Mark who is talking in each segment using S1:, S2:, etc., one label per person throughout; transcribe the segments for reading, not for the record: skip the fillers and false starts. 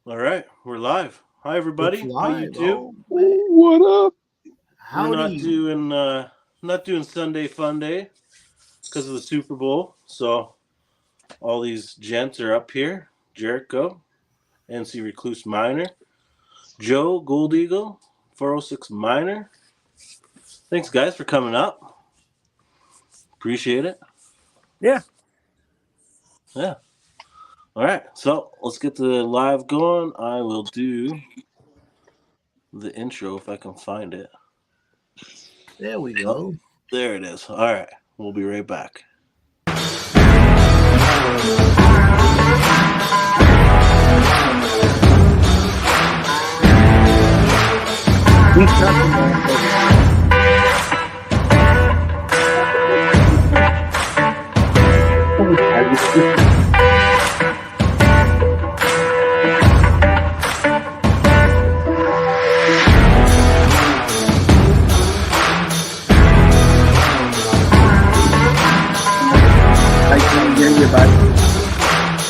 S1: All right, we're live. Hi,
S2: It's
S1: everybody. How you
S2: live.
S1: do?
S2: Oh man,
S3: What up?
S1: We're
S2: howdy.
S1: not doing Sunday Funday because of the Super Bowl. So all these gents are up here. Jericho, NC Recluse Minor, Joe Gold Eagle, 406 Minor. Thanks, guys, for coming up. Appreciate it.
S3: Yeah.
S1: Yeah. All right. So let's get the live going. I will do the intro if I can find it.
S2: There we
S1: Oh,
S2: go.
S1: there it is. All right. We'll be right back.
S3: I can't hear you, bud.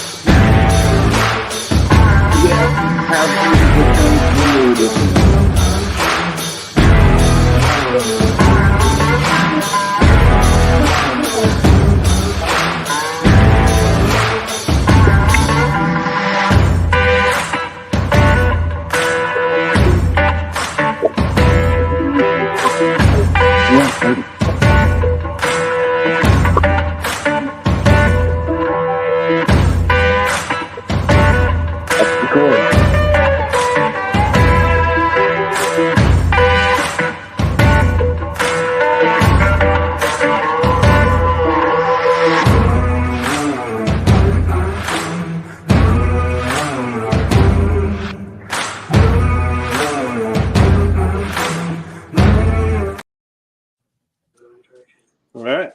S1: All right.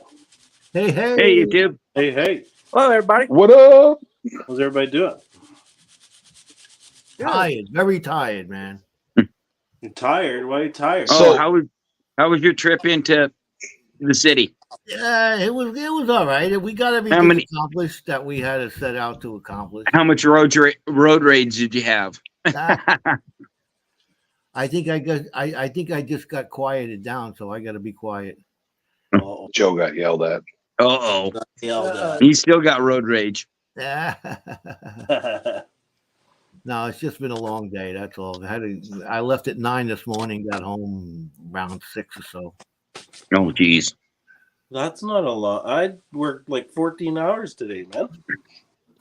S2: Hey, hey.
S3: Hey, YouTube.
S1: Hey, hey.
S3: Hello, everybody. What up?
S1: How's everybody doing?
S2: Tired. Very tired, man.
S1: You tired? Why are you tired?
S3: Oh, how was your trip into the city?
S2: Yeah, it was all right. We got
S3: How
S2: everything
S3: many?
S2: accomplished that we had to set out to accomplish.
S3: How much road rage did you have?
S2: I think I think I just got quieted down, so I got to be quiet.
S1: Oh,
S4: Joe got yelled at.
S3: Oh,
S1: yelled
S3: he still got road rage.
S1: at.
S2: No, it's just been a long day. That's all. I left at 9 this morning. Got home around 6 or so.
S3: Oh, geez.
S1: That's not a lot. I worked like 14 hours today, man.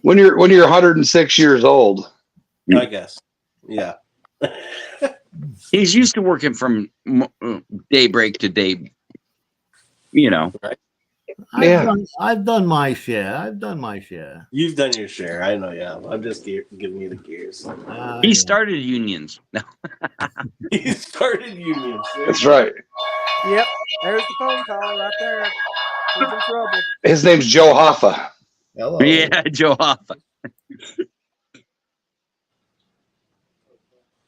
S4: When you're 106 years old,
S1: I guess. Yeah.
S3: He's used to working from daybreak to day. You know.
S4: Yeah.
S2: I've done my share.
S1: You've done your share. I know, yeah. I'm just giving you the gears.
S3: He
S2: Yeah.
S3: started unions. No.
S1: He started unions.
S4: That's right.
S5: Yep, there's the phone call right there. He's in trouble.
S4: His name's Joe Hoffa.
S2: Hello.
S3: Yeah, Joe Hoffa.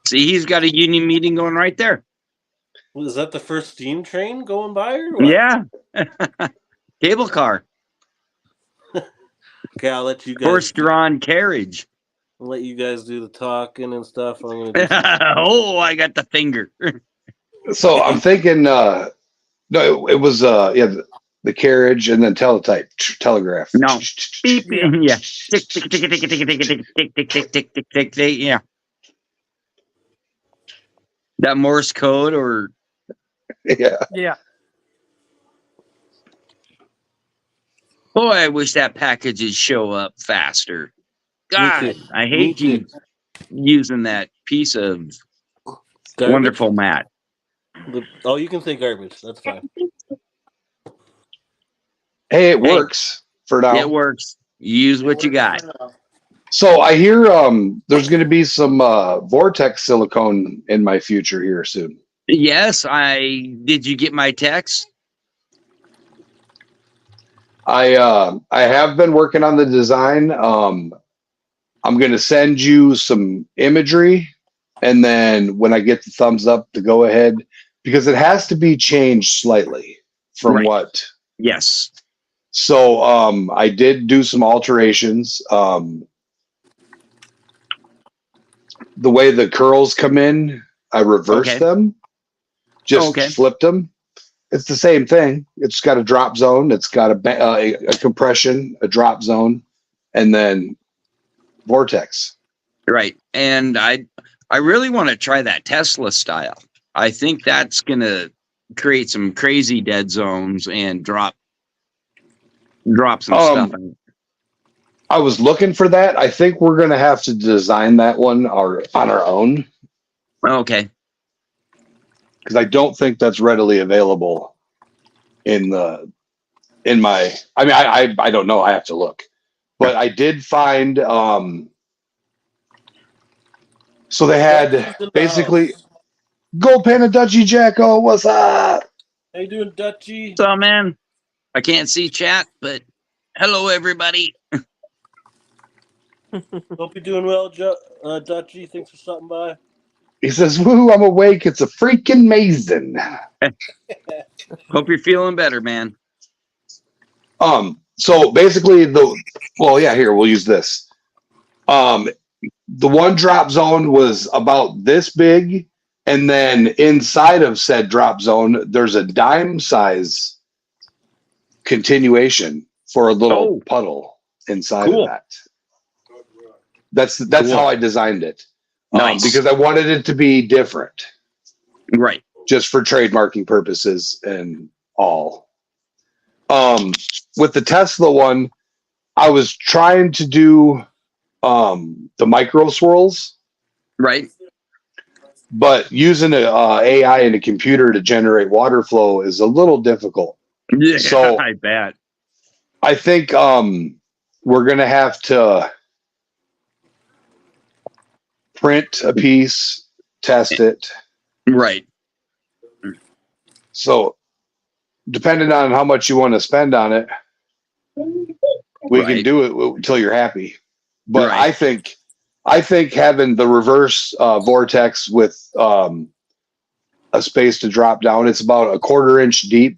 S3: See, he's got a union meeting going right there.
S1: Well, is that the first steam train going by or what?
S3: Yeah. Cable car.
S1: Okay, I'll let you guys.
S3: Horse-drawn carriage.
S1: I'll let you guys do the talking and stuff. I'm gonna do
S3: Oh, I got the finger.
S4: So I'm thinking, no, it was the carriage and then teletype, telegraph.
S3: No. Beep. Yeah. Tick, tick, tick, tick, tick, tick, tick, tick, tick, tick, tick, tick, tick, tick. Yeah. That Morse code or
S4: Yeah.
S5: Yeah,
S3: boy, I wish that package would show up faster. God,
S1: too.
S3: I
S1: Me
S3: hate
S1: too.
S3: you using that piece of
S1: Garbage?
S3: wonderful mat.
S1: Oh, you can say garbage. That's fine.
S4: Hey, it works for now.
S3: It works. Use what you got.
S4: So I hear there's going to be some Vortex silicone in my future here soon.
S3: Yes, did you get my text?
S4: I have been working on the design. I'm going to send you some imagery, and then when I get the thumbs up to go ahead, because it has to be changed slightly from
S3: Right.
S4: what.
S3: Yes.
S4: So I did do some alterations. the way the curls come in, I reversed
S3: Okay.
S4: them. Just
S3: Okay.
S4: flipped them. It's the same thing. It's got a drop zone. It's got a compression, a drop zone, and then vortex.
S3: Right. And I really want to try that Tesla style. I think that's going to create some crazy dead zones and drop some stuff.
S4: I was looking for that. I think we're going to have to design that one on our own
S3: Okay.
S4: because I don't think that's readily available in my. I mean, I don't know. I have to look, but I did find. So they had
S1: Dutchie's in the
S4: basically
S1: house.
S4: Gold Panda Dutchie Jacko. What's up?
S1: How you doing, Dutchie?
S3: So, man, I can't see chat, but hello, everybody.
S1: Hope you're doing well, Dutchie. Thanks for stopping by.
S4: He says, "Woo, I'm awake. It's a freaking amazing."
S3: Hope you're feeling better, man.
S4: So basically here, we'll use this. The one drop zone was about this big, and then inside of said drop zone, there's a dime size continuation for a little puddle inside
S3: Cool.
S4: of that. That's
S3: Cool.
S4: how I designed it.
S3: Nice.
S4: Because I wanted it to be different.
S3: Right.
S4: Just for trademarking purposes and all. With the Tesla one, I was trying to do the micro swirls,
S3: Right.
S4: but using a AI and a computer to generate water flow is a little difficult.
S3: Yeah,
S4: So
S3: I bet.
S4: I think we're gonna have to print a piece, test it.
S3: Right.
S4: So depending on how much you want to spend on it, we can do it until you're happy. But
S3: Right.
S4: I think having the reverse vortex with a space to drop down, it's about a 1/4 inch deep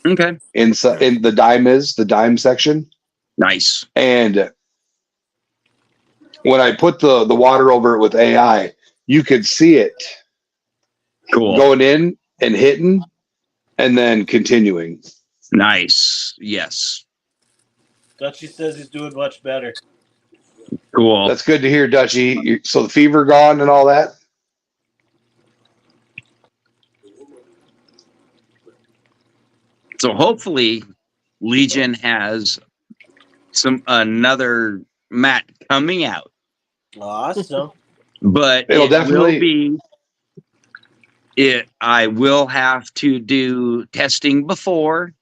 S3: Okay.
S4: inside in the dime section.
S3: Nice.
S4: And when I put the water over it with AI, you could see it
S3: Cool.
S4: going in and hitting and then continuing.
S3: Nice. Yes.
S1: Dutchie says he's doing much better.
S3: Cool.
S4: That's good to hear, Dutchie. So the fever gone and all that?
S3: So hopefully Legion has another mat coming out.
S1: Awesome.
S3: But
S4: It'll
S3: it
S4: definitely
S3: will be I will have to do testing before,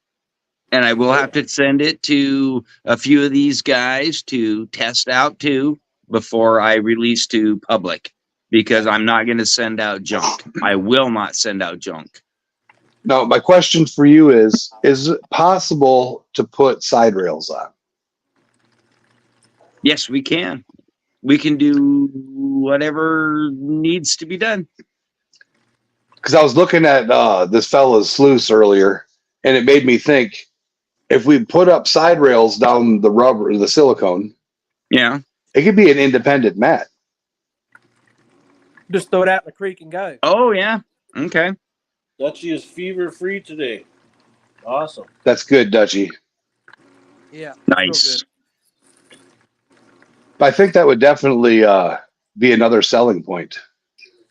S3: and I will have to send it to a few of these guys to test out too before I release to public, because I'm not going to send out junk. I will not send out junk.
S4: Now, my question for you is it possible to put side rails on?
S3: Yes, we can. We can do whatever needs to be done.
S4: Because I was looking at this fella's sluice earlier, and it made me think, if we put up side rails down the rubber, the silicone,
S3: Yeah.
S4: it could be an independent mat.
S5: Just throw it out in the creek and go.
S3: Oh, yeah. Okay.
S1: Dutchie is fever free today. Awesome.
S4: That's good, Dutchie.
S5: Yeah.
S3: Nice.
S4: But I think that would definitely be another selling point.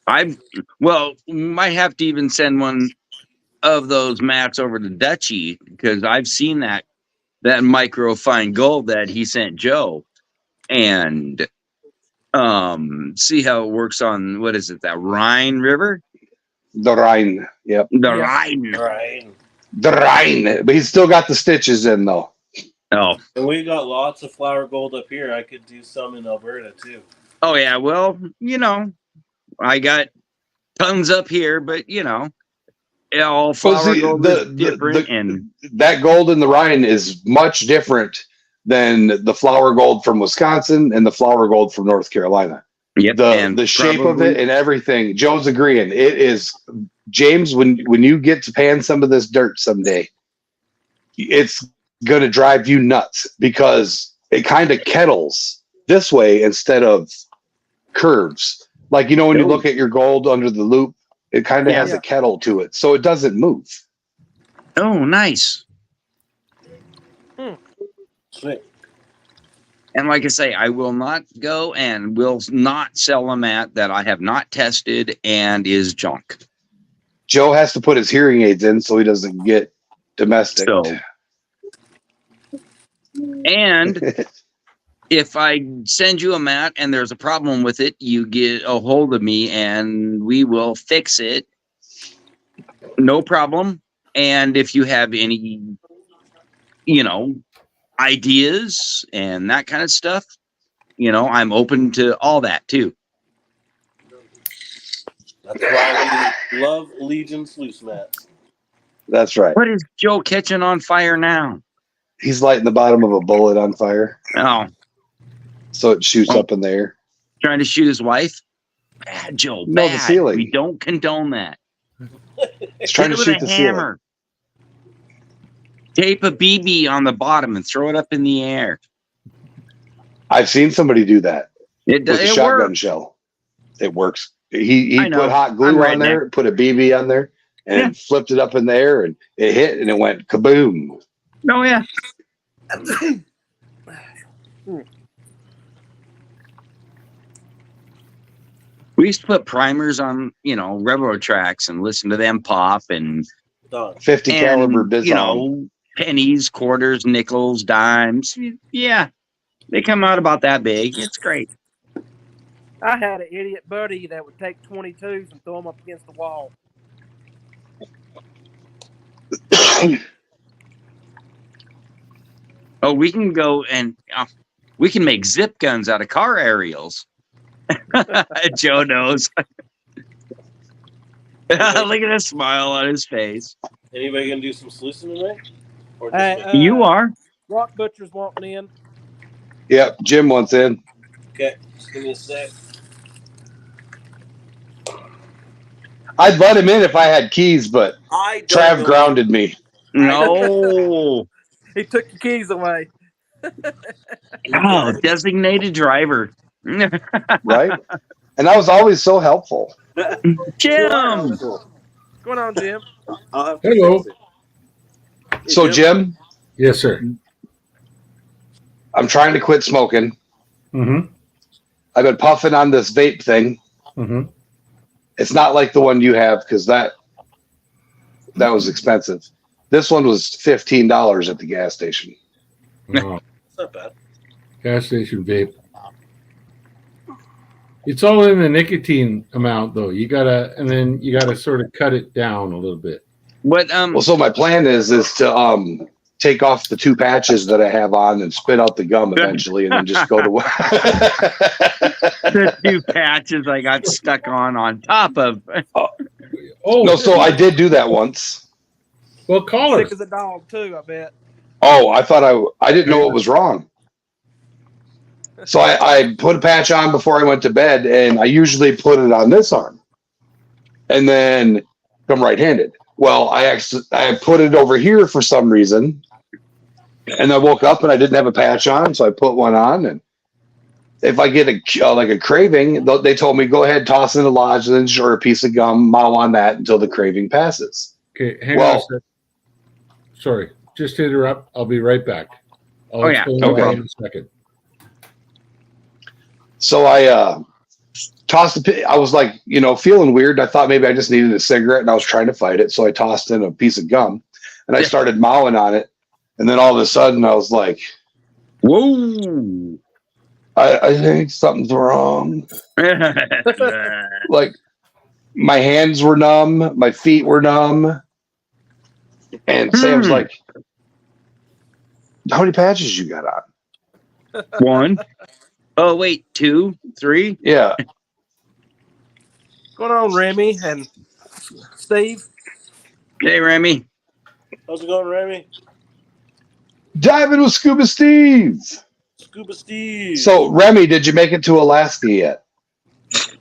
S3: Might have to even send one of those mats over to Dutchie, because I've seen that micro fine gold that he sent Joe, and see how it works on, what is it, that Rhine River?
S4: The Rhine, yep.
S3: The
S5: Yeah.
S3: Rhine.
S1: Right.
S4: The Rhine. But he's still got the stitches in, though.
S3: Oh.
S1: And we got lots of flower gold up here. I could do some in Alberta too.
S3: Oh, yeah. Well, I got tons up here, but, all flower gold is different. And
S4: that gold in the Rhine is much different than the flower gold from Wisconsin and the flower gold from North Carolina.
S3: yep,
S4: The shape of it and everything. Joe's agreeing. It is, James, when you get to pan some of this dirt someday, it's going to drive you nuts because it kind of kettles this way instead of curves. Like, when you
S3: Oh.
S4: look at your gold under the loop, it kind of
S3: Yeah.
S4: has a kettle to it. So it doesn't move.
S3: Oh, nice.
S1: Sweet.
S3: And like I say, I will not go and will not sell a mat that I have not tested and is junk.
S4: Joe has to put his hearing aids in so he doesn't get domestic.
S3: So, and if I send you a mat and there's a problem with it, you get a hold of me and we will fix it. No problem. And if you have any, ideas and that kind of stuff, I'm open to all that too.
S1: That's why we love Legion's loose mats.
S4: That's right.
S3: What is Joe catching on fire now?
S4: He's lighting the bottom of a bullet on fire,
S3: Oh,
S4: so it shoots
S3: Oh.
S4: up in the air.
S3: trying to shoot his wife? Bad, Joe.
S4: No, the
S3: Bad.
S4: ceiling.
S3: We don't condone that.
S4: He's trying to
S3: Hit it
S4: shoot
S3: with
S4: the
S3: a
S4: ceiling.
S3: hammer. Tape a BB on the bottom and throw it up in the air.
S4: I've seen somebody do that
S3: It
S4: with a
S3: it
S4: shotgun
S3: works.
S4: shell. It works. He
S3: I know.
S4: put hot glue
S3: I'm
S4: on there, put a BB on there, and flipped it up in the air, and it hit, and it went kaboom.
S3: Oh, yeah. We used to put primers on, railroad tracks and listen to them pop and
S4: 50 caliber
S3: and,
S4: Bizon.
S3: pennies, quarters, nickels, dimes. Yeah. They come out about that big. It's great.
S5: I had an idiot buddy that would take 22s and throw them up against the wall.
S3: Oh, we can go and we can make zip guns out of car aerials. Joe knows. Look at the smile on his face.
S1: Anybody gonna do some sluicing tonight? Or
S5: Hey,
S1: just
S3: You are.
S5: Rock Butcher's wanting in.
S4: Yep, Jim wants in.
S1: okay, just give me a sec.
S4: I'd let him in if I had keys, but
S1: I don't
S4: Trav
S1: know
S4: grounded me.
S3: No.
S5: He took your keys away.
S3: Oh, designated driver.
S4: Right? And I was always so helpful.
S3: Jim.
S5: What's going on, Jim?
S1: I'll have to
S6: Hello.
S1: fix it. Hey,
S4: So, Jim,
S6: Yes, sir.
S4: I'm trying to quit smoking.
S6: Mm-hmm.
S4: I've been puffing on this vape thing.
S6: Mm-hmm.
S4: It's not like the one you have because that was expensive. This one was $15 at the gas station.
S6: Oh,
S1: It's not bad.
S6: gas station vape. It's all in the nicotine amount, though. You gotta sort of cut it down a little bit.
S3: What
S4: Well, so my plan is to take off the 2 patches that I have on and spit out the gum eventually, and then just go to
S3: the 2 patches I got stuck on top of.
S6: Oh
S4: No, so I did do that once.
S6: well, call her.
S5: Sick as a dog, too, I bet.
S4: Oh, I thought I didn't know it was wrong. So I put a patch on before I went to bed, and I usually put it on this arm, and then I'm right-handed. Well, I put it over here for some reason, and I woke up and I didn't have a patch on, so I put one on. And if I get a craving, they told me go ahead, toss in a lozenge or a piece of gum, mow on that until the craving passes.
S6: Okay, hang on a sec. Sorry, just to interrupt. I'll be right back. I'll
S3: Oh, yeah,
S6: explain
S3: no
S6: why
S4: problem.
S6: in a second.
S4: So I tossed I was like, feeling weird. I thought maybe I just needed a cigarette, and I was trying to fight it. So I tossed in a piece of gum, and I started mowing on it. And then all of a sudden, I was like,
S3: Whoa.
S4: I think something's wrong. Like, my hands were numb, my feet were numb, and Sam's like, "How many patches you got on?"
S3: 1. Oh, wait, 2, 3.
S4: Yeah.
S5: What's going on, Remy and Steve?
S3: Hey, Remy.
S1: How's it going, Remy?
S4: Diving with Scuba Steve.
S1: Scuba Steve.
S4: So, Remy, did you make it to Alaska yet?
S1: The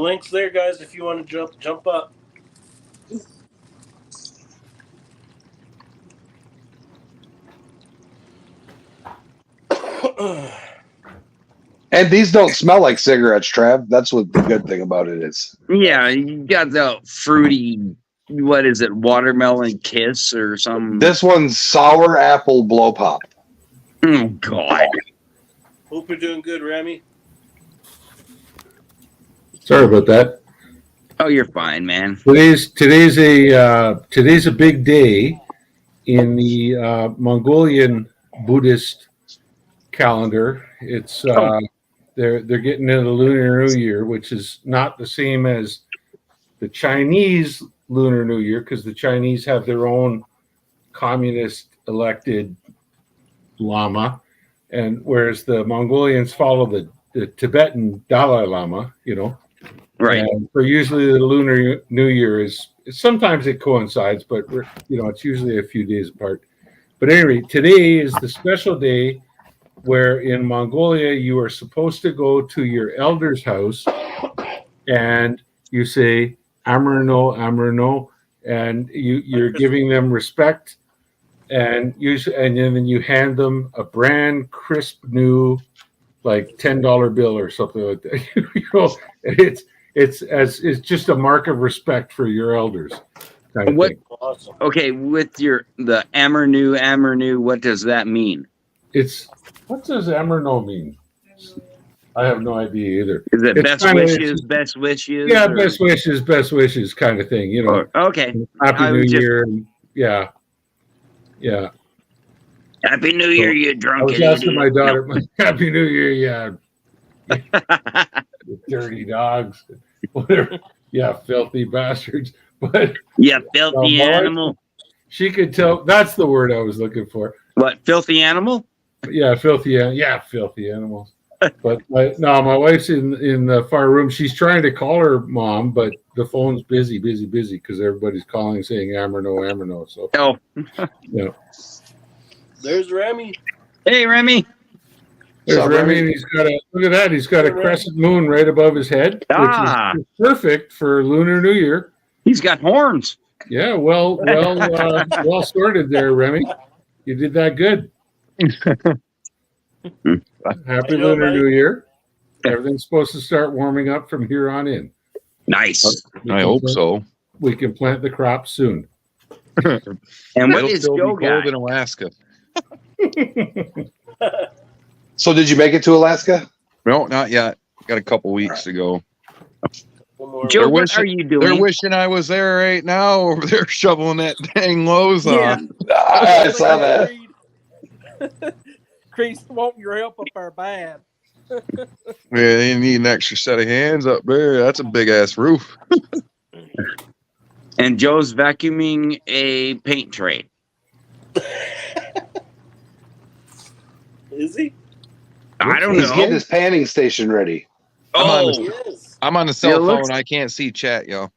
S1: link's there, guys, if you want to jump up.
S4: And these don't smell like cigarettes, Trav. That's what the good thing about it is.
S3: Yeah, you got the fruity, what is it, watermelon kiss or some?
S4: This one's sour apple blow pop.
S3: Oh, God.
S1: Hope you're doing good, Remy.
S6: Sorry about that.
S3: Oh, you're fine, man.
S6: Today's a big day in the Mongolian Buddhist calendar. It's they're getting into the Lunar New Year, which is not the same as the Chinese Lunar New Year, because the Chinese have their own communist elected Lama, and whereas the Mongolians follow the Tibetan Dalai Lama,
S3: Right.
S6: And for usually the Lunar New Year is sometimes it coincides, but it's usually a few days apart. But anyway, today is the special day where in Mongolia you are supposed to go to your elder's house and you say Amrno, Amrno, and you're giving them respect, and then you hand them a brand crisp new like $10 bill or something like that. It's just a mark of respect for your elders. Kind of thing.
S1: Awesome.
S3: Okay, with the Amrnu, what does that mean?
S6: What does Amrno mean? I have no idea either.
S3: Is it
S6: It's
S3: best
S6: kinda-
S3: wishes, best wishes?
S6: Yeah,
S3: or-
S6: best wishes kind of thing.
S3: Okay.
S6: Happy
S3: I
S6: New
S3: was just-
S6: Year. And, yeah.
S3: Happy New Year, you
S6: I
S3: drunken
S6: was asking
S3: idiot.
S6: my daughter, Happy New Year, yeah. You dirty dogs. Whatever. Yeah, filthy bastards. But
S3: You filthy
S6: my wife-
S3: animal.
S6: she could tell. That's the word I was looking for.
S3: What, filthy animal?
S6: Yeah, filthy animals. But my wife's in the far room. She's trying to call her mom, but the phone's busy because everybody's calling saying Amrno. So
S3: Oh,
S1: There's Remy.
S3: hey, Remy.
S6: there's
S4: So,
S6: Remy,
S4: Remy-
S6: and look at that. He's got a crescent moon right above his head,
S3: Ah.
S6: which is perfect for Lunar New Year.
S3: He's got horns.
S6: Yeah, well sorted there, Remy. You did that good. Happy
S1: I know,
S6: Lunar
S1: right?
S6: New Year. Everything's supposed to start warming up from here on in.
S3: Nice.
S7: I hope so.
S6: We can plant the crops soon.
S3: And what
S7: It'll
S3: is
S7: still be
S3: Joe
S7: cold
S3: got?
S7: in Alaska.
S4: So did you make it to Alaska?
S7: No, not yet. Got a couple weeks to go.
S1: One more.
S3: Joe,
S7: They're
S3: what
S7: wishing-
S3: are you
S7: They're
S3: doing?
S7: wishing I was there right now over there shoveling that dang Lowe's
S5: Yeah.
S7: on.
S4: I saw that.
S5: Chris, want your help up there bad.
S7: Yeah, they need an extra set of hands up there. That's a big ass roof.
S3: And Joe's vacuuming a paint tray.
S1: Is he?
S3: I don't
S4: He's getting
S3: know.
S4: his panning station ready.
S7: I'm on
S3: Oh,
S1: He is.
S7: I'm on the
S3: It
S7: cell
S3: looks-
S7: phone. I can't see chat, yo.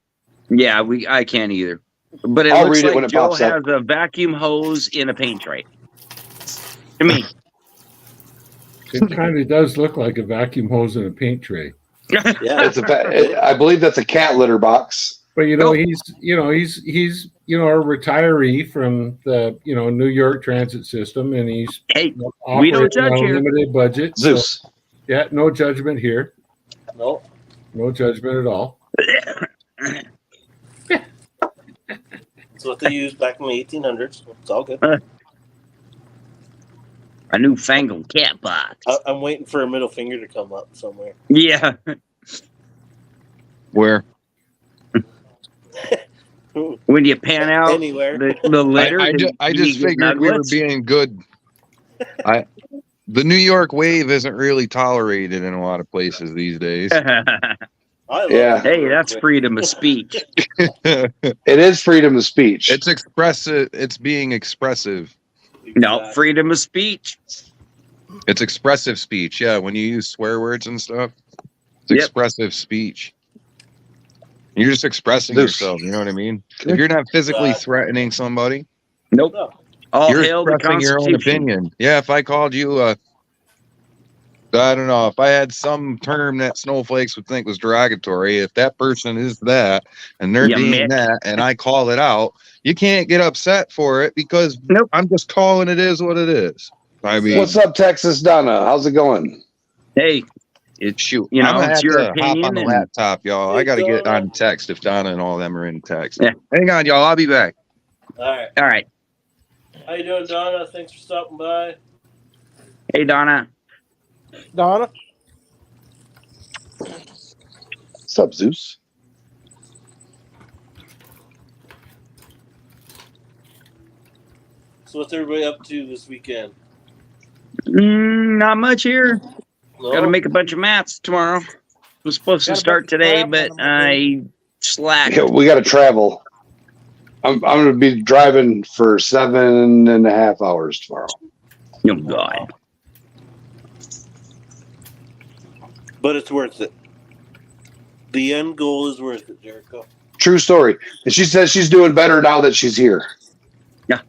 S3: yeah, I can't either. But it
S4: I'll
S3: looks
S4: read it
S3: like
S4: when it
S3: Joe
S4: pops up.
S3: has a vacuum hose in a paint tray. To me.
S6: It kind of does look like a vacuum hose in a paint tray.
S1: Yeah.
S4: I believe that's a cat litter box.
S6: But
S3: Oh.
S6: he's a retiree from the New York transit system, and he's
S3: Hey,
S6: operating
S3: don't judge
S6: on a
S3: here.
S6: limited budget. So,
S4: Zeus.
S6: yeah, no judgment here.
S1: No.
S6: No judgment at all.
S1: That's what they used back in the 1800s. It's all good.
S3: a newfangled cat box.
S1: I'm waiting for a middle finger to come up somewhere.
S3: Yeah.
S7: Where?
S3: When you pan out
S1: Anywhere.
S3: the litter,
S7: I
S3: you
S7: just
S3: get
S7: figured we were
S3: nuggets.
S7: being good. The New York wave isn't really tolerated in a lot of places these days.
S1: I love
S4: Yeah.
S1: it.
S3: Hey, that's freedom of speech.
S4: It is freedom of speech.
S7: It's expressive. It's being expressive.
S3: No, freedom of speech.
S7: It's expressive speech. Yeah, when you use swear words and stuff, it's
S3: Yep.
S7: expressive speech. You're just expressing
S4: This-
S7: yourself. You know what I mean? If you're not physically threatening somebody,
S3: Nope.
S1: No.
S3: All
S7: you're
S3: hail the
S7: expressing your own
S3: Constitution.
S7: opinion. Yeah, if I called you I don't know, if I had some term that snowflakes would think was derogatory, if that person is that and they're
S3: You
S7: being
S3: Mick.
S7: that and I call it out, you can't get upset for it because
S3: Nope.
S7: I'm just calling it is what it is. I mean,
S4: What's up, Texas Donna? How's it going?
S3: Hey, It's
S7: Shoot,
S3: you
S7: I'm
S3: know,
S7: gonna
S3: it's
S7: have
S3: your
S7: to hop on
S3: opinion.
S7: the
S3: And,
S7: laptop, y'all. I
S1: Hey,
S7: gotta get
S1: Donna.
S7: on text if Donna and all them are in text.
S3: Yeah.
S7: Hang on, y'all. I'll be back.
S1: All right.
S3: all right.
S1: How you doing, Donna? Thanks for stopping by.
S3: Hey, Donna.
S5: Donna.
S4: What's up, Zeus?
S1: So what's everybody up to this weekend?
S3: Not much here.
S1: No?
S3: Got to make a bunch of mats tomorrow. Was supposed to
S5: Got a
S3: start
S5: bunch of
S3: today,
S5: crap
S3: but
S5: on them, I
S3: I slacked.
S4: Yeah, we got to travel. I'm going to be driving for 7.5 hours tomorrow.
S3: Oh God.
S1: But it's worth it. The end goal is worth it, Jericho.
S4: True story. And she says she's doing better now that she's here.
S3: Yeah.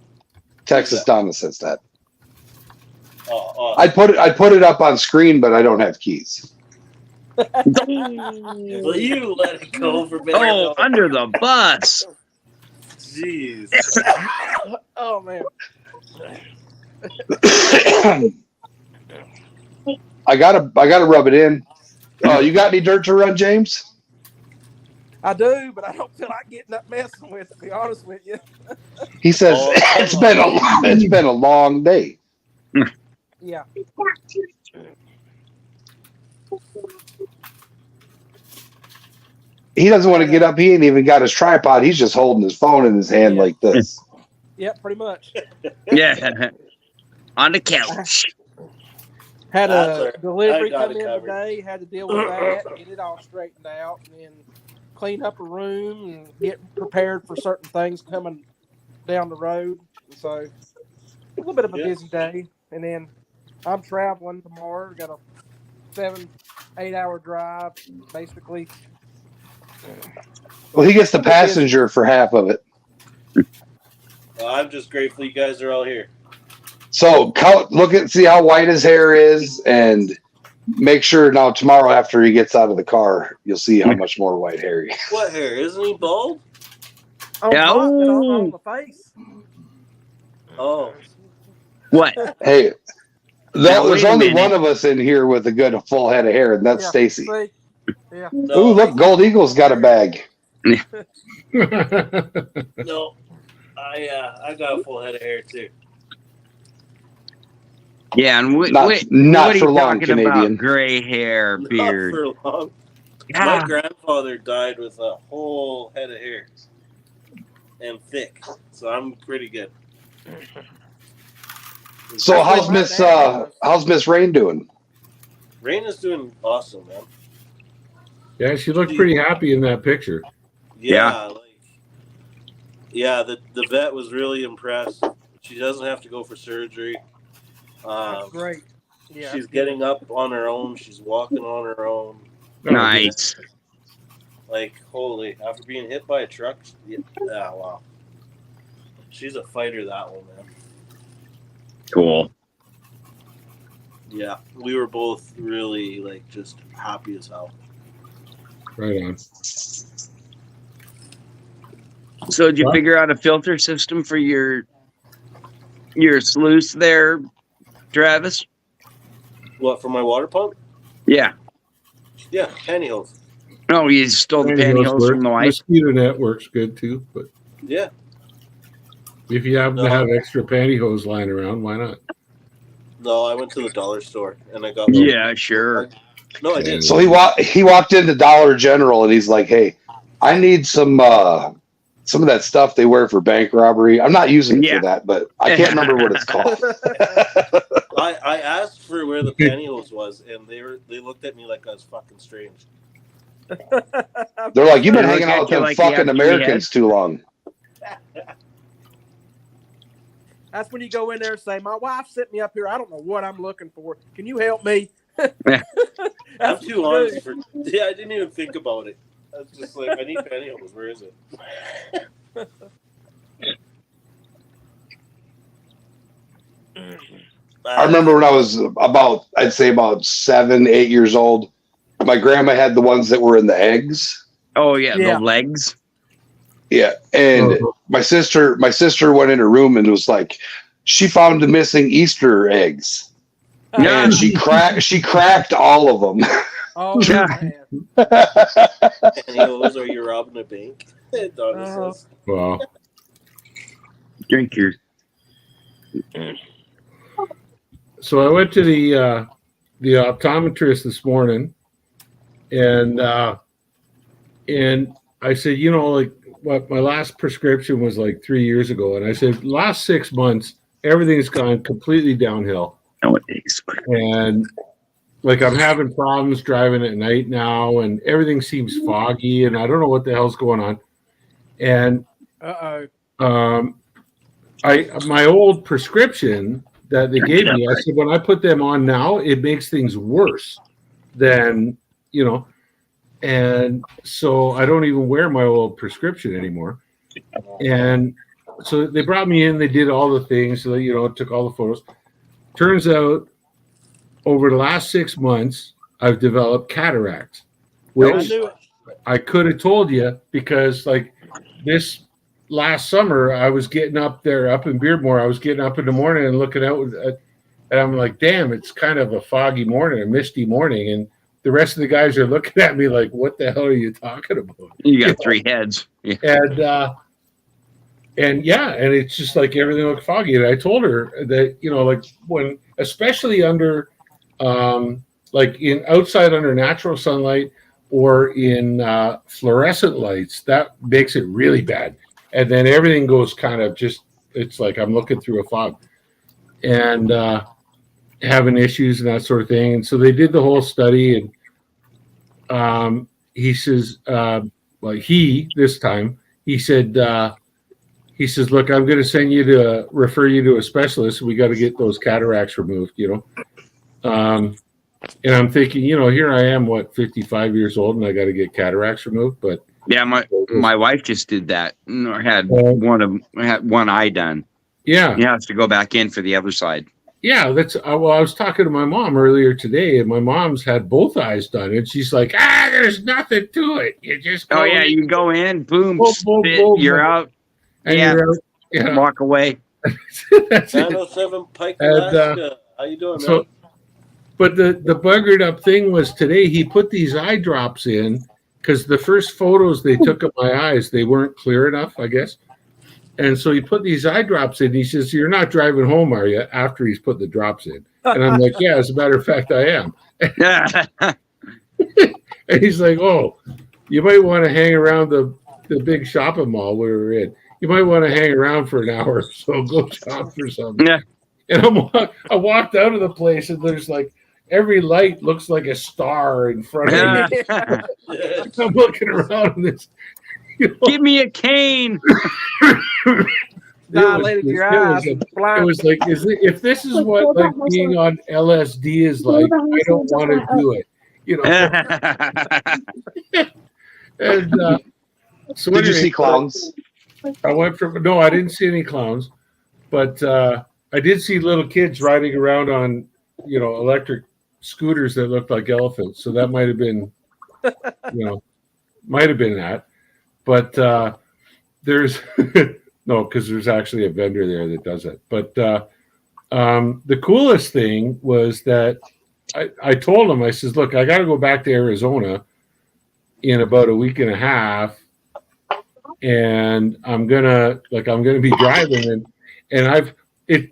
S4: Texas Donna says that.
S1: Oh, awesome.
S4: I'd put it up on screen, but I don't have keys.
S1: Well, you let it go for better.
S3: Oh, under the bus.
S1: Jeez.
S5: Oh man.
S4: I gotta rub it in. Oh, you got any dirt to run, James?
S5: I do, but I don't feel like getting up messing with it, to be honest with you.
S4: He says
S1: Oh,
S4: it's been a long day.
S5: Yeah.
S4: He doesn't want to get up. He ain't even got his tripod. He's just holding his phone in his hand
S5: Yeah.
S4: like this.
S5: Yep, pretty much.
S3: Yeah. On the couch.
S5: Had
S1: That's
S5: a
S1: all right.
S5: delivery
S1: I got
S5: come
S1: it
S5: in
S1: covered.
S5: today, had to deal with that, get it all straightened out, and then clean up a room and get prepared for certain things coming down the road. And so a little bit of a
S1: Yeah.
S5: busy day. And then I'm traveling tomorrow. Got a 7-8 hour drive, basically.
S4: Well, he gets the passenger for half of it.
S1: Well, I'm just grateful you guys are all here.
S4: So see how white his hair is, and make sure now tomorrow after he gets out of the car, you'll see how much more white hair he.
S1: What hair? Isn't he bald?
S5: On
S3: Yeah,
S5: top and
S3: ooh.
S5: on the face.
S1: Oh.
S3: What?
S4: Hey,
S3: Now,
S4: there's
S3: wait a
S4: only
S3: minute.
S4: one of us in here with a good full head of hair, and that's
S5: Yeah,
S4: Stacy.
S5: see? Yeah.
S1: No,
S4: Ooh, look, Gold Eagle's got a bag.
S1: No. I got a full head of hair too.
S3: Yeah, and
S4: Not
S3: what are
S4: for
S3: you
S4: long,
S3: talking
S4: Canadian.
S3: about? Gray hair, beard.
S1: Not for long.
S3: Yeah.
S1: My grandfather died with a whole head of hair and thick, so I'm pretty good.
S4: So
S5: That's what my dad does.
S4: how's Miss Rain doing?
S1: Rain is doing awesome, man.
S6: Yeah, she looked pretty happy in that picture.
S1: Yeah. The vet was really impressed. She doesn't have to go for surgery.
S5: That's great. Yeah.
S1: She's getting up on her own. She's walking on her own.
S6: Oh,
S3: Nice.
S1: Like, holy, after being hit by a truck, wow. She's a fighter, that one, man.
S3: Cool.
S1: Yeah, we were both really, just happy as hell.
S6: Right on.
S3: So did you
S2: What?
S3: figure out a filter system for your sluice there, Travis?
S1: What, for my water pump?
S3: Yeah.
S1: Yeah, pantyhose.
S3: Oh, you stole the pantyhose from the wife?
S6: Mosquito net works good too, but
S1: Yeah.
S6: if you happen to have extra pantyhose lying around, why not?
S1: No, I went to the dollar store and I got one.
S3: Yeah, sure.
S1: No, I didn't.
S4: So he walked into Dollar General and he's like, "Hey, I need some of that stuff they wear for bank robbery. I'm not using it
S3: Yeah.
S4: for that, but I can't remember what it's called."
S1: I asked for where the pantyhose was, and they looked at me like I was fucking strange.
S4: They're like, "You've been
S3: They look
S4: hanging out
S3: at
S4: with
S3: you
S4: them
S3: like you
S4: fucking
S3: have 3
S4: Americans too long."
S5: That's when you go in there and say, "My wife sent me up here. I don't know what I'm looking for. Can you help me?"
S1: I'm
S5: That's
S1: too
S5: what you
S1: honest for. Yeah, I didn't even think about it. I was just like, I need pantyhose. Where is it?
S4: I remember when I was I'd say about 7, 8 years old. My grandma had the ones that were in the eggs.
S3: Oh, yeah,
S5: Yeah.
S3: the legs.
S4: Yeah, and
S6: Oh.
S4: my sister went in her room and was like, she found the missing Easter eggs,
S3: Yeah.
S4: and she cracked all of them.
S5: Oh
S3: Yeah.
S5: man.
S1: Pantyhose, or you're robbing a bank. Donnie says.
S6: Well,
S3: Drink your.
S6: so I went to the optometrist this morning, and I said, you know, like what my last prescription was like 3 years ago, and I said last 6 months everything's gone completely downhill,
S3: Nowadays.
S6: and like I'm having problems driving at night now, and everything seems foggy, and I don't know what the hell's going on, and my old prescription that they gave me, I said when I put them on now, it makes things worse than, you know, and so I don't even wear my old prescription anymore. And so they brought me in, they did all the things, so you know, took all the photos. Turns out over the last 6 months, I've developed cataracts,
S5: I
S6: which
S5: knew it.
S6: I could have told you, because like this last summer, I was getting up there up in Beardmore. I was getting up in the morning and looking out, and I'm like, damn, it's kind of a foggy morning, a misty morning. And the rest of the guys are looking at me like, what the hell are you talking about?
S3: You got 3 heads. Yeah.
S6: And yeah, and it's just like everything looked foggy. And I told her that, you know, like when, especially under, like in outside under natural sunlight or in fluorescent lights, that makes it really bad. And then everything goes kind of just, it's like I'm looking through a fog and having issues and that sort of thing. And so they did the whole study, and he says, this time, he said, look, I'm going to send you to refer you to a specialist. We got to get those cataracts removed, you know. And I'm thinking, you know, here I am, 55 years old, and I got to get cataracts removed. But
S3: Yeah, my wife just did that. Or had one eye done.
S6: yeah,
S3: He has to go back in for the other side.
S6: yeah, that's well, I was talking to my mom earlier today, and my mom's had both eyes done, and she's like, there's nothing to it. You just go
S3: Oh yeah, you go in, boom,
S6: Boom, boom,
S3: spit,
S6: boom.
S3: you're out.
S6: and
S3: Yeah.
S6: you're out. Yeah,
S3: Walk away.
S6: that's it.
S1: 907 Pike,
S6: And,
S1: Alaska. How you doing,
S6: So,
S1: man?
S6: but the buggered up thing was today he put these eye drops in because the first photos they took of my eyes, they weren't clear enough, I guess. And so he put these eye drops in. He says, "You're not driving home, are you?" After he's put the drops in. And I'm like, "Yeah, as a matter of fact, I am." And he's like, "Oh, you might want to hang around the big shopping mall we were in. You might want to hang around for an hour, so go shop for something."
S3: Yeah.
S6: And I walked out of the place, and there's like every light looks like a star in front of me. I'm looking around and this. You know,
S3: Give me a cane.
S5: Dilated your eyes.
S6: it was like, if this is what like being on LSD is like, I don't want to do it. You know. And so
S4: Did you
S6: anyway,
S4: see clowns?
S6: I went from no, I didn't see any clowns, but I did see little kids riding around on, you know, electric scooters that looked like elephants. So that might have been, you know, might have been that. But there's no, because there's actually a vendor there that does it. But the coolest thing was that I told him, I says, look, I got to go back to Arizona in about a week and a half, and I'm gonna be driving, and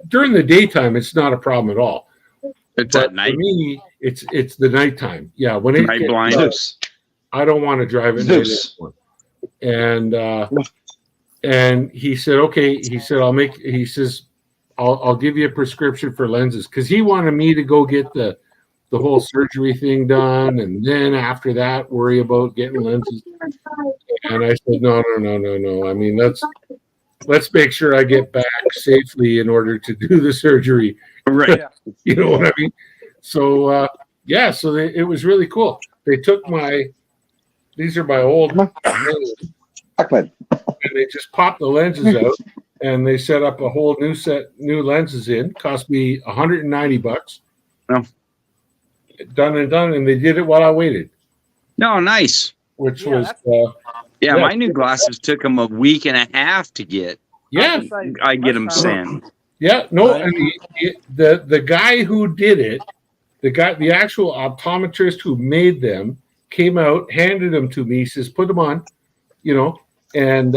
S6: during the daytime it's not a problem at all.
S3: It's
S6: But
S3: at night.
S6: for me, it's the nighttime. Yeah, when it
S3: Night
S6: gets
S3: blind.
S6: dark,
S4: Zeus.
S6: I don't want to drive at night
S4: Zeus.
S6: anymore. And he said, okay. He said, I'll give you a prescription for lenses, because he wanted me to go get the whole surgery thing done, and then after that worry about getting lenses. And I said, no. I mean, let's make sure I get back safely in order to do the surgery.
S3: Right.
S6: You know what I mean? So it was really cool. They took these are my old lenses,
S4: Ahmed.
S6: and they just popped the lenses out, and they set up a whole new lenses in. Cost me $190.
S3: Oh.
S6: Done, and they did it while I waited,
S3: No, nice.
S6: which
S5: Yeah,
S6: was
S3: Yeah,
S6: Yeah.
S3: my new glasses took them a week and a half to get.
S6: yeah.
S3: I get them sent.
S6: Yeah, no,
S1: Right.
S6: I mean, the guy who did it the actual optometrist who made them came out, handed them to me, says, "Put them on," and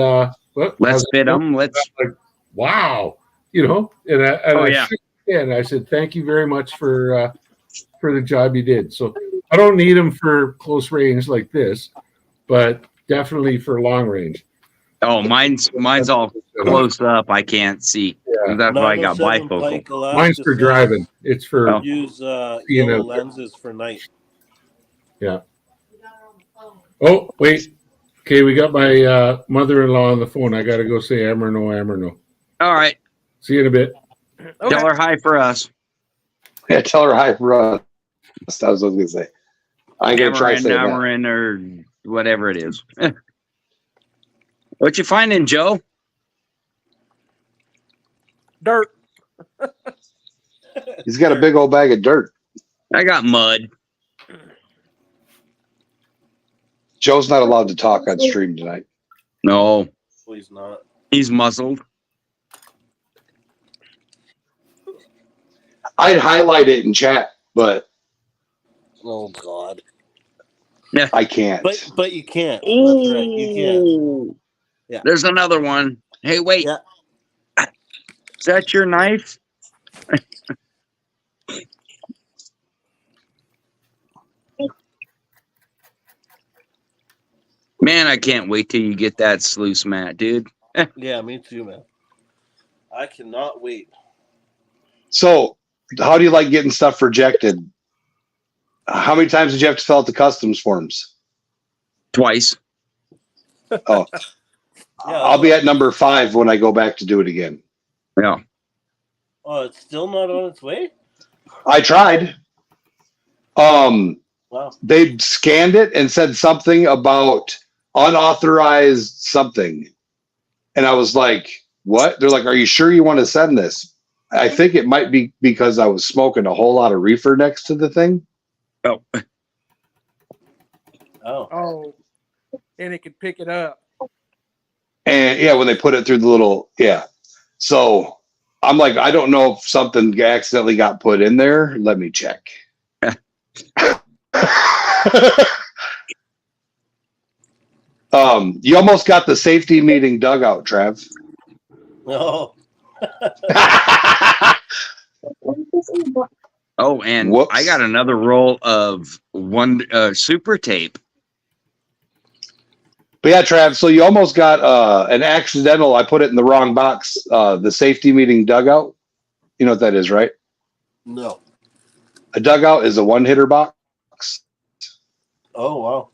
S3: Let's fit them. Let's.
S6: like, wow, and I shook his hand. I said, "Thank you very much for the job you did." So I don't need them for close range like this, but definitely for long range.
S3: Oh, mine's all close up. I can't see.
S6: Yeah.
S3: That's why I got
S1: 907
S3: bifocal.
S1: Pike, Alaska
S6: Mine's for
S1: says
S6: driving. It's for
S1: Use
S6: seeing
S1: yellow
S6: out there.
S1: lenses for night.
S6: Yeah. Oh, wait. Okay, we got my mother-in-law on the phone. I got to go say Amorno.
S3: All right.
S6: See you in a bit.
S5: Okay.
S3: Tell her hi for us.
S4: Yeah, tell her hi for us. That's what I was going to say. I'm going to try saying that.
S3: Amarin, or whatever it is. What you finding, Joe?
S5: Dirt.
S4: He's got a big old bag of dirt.
S3: I got mud.
S4: Joe's not allowed to talk on stream tonight.
S3: No,
S1: Please not.
S3: he's muzzled.
S4: I'd highlight it in chat, but
S1: Oh God.
S4: I can't.
S1: But you can't. That's right. You can't.
S3: Ooh.
S1: Yeah.
S3: There's another one. Hey, wait.
S1: Yeah.
S3: Is that your knife? Man, I can't wait till you get that sluice mat, dude.
S1: Yeah, me too, man. I cannot wait.
S4: So, how do you like getting stuff rejected? How many times did you have to fill out the customs forms?
S3: Twice.
S4: Oh, I'll be at number 5 when I go back to do it again.
S3: Yeah.
S1: Oh, it's still not on its way?
S4: I tried.
S1: Wow.
S4: They scanned it and said something about unauthorized something. And I was like, what? They're like, are you sure you want to send this? I think it might be because I was smoking a whole lot of reefer next to the thing.
S3: Oh.
S1: Oh.
S5: Oh, and it could pick it up.
S4: And yeah, when they put it through the little, yeah. So I'm like, I don't know if something accidentally got put in there. Let me check. You almost got the safety meeting dugout, Trav.
S1: No.
S3: Oh, and
S4: Whoops.
S3: I got another roll of one super tape.
S4: But yeah, Trav, so you almost got an accidental, I put it in the wrong box, the safety meeting dugout. You know what that is, right?
S1: No.
S4: A dugout is a one-hitter box.
S1: Oh, wow.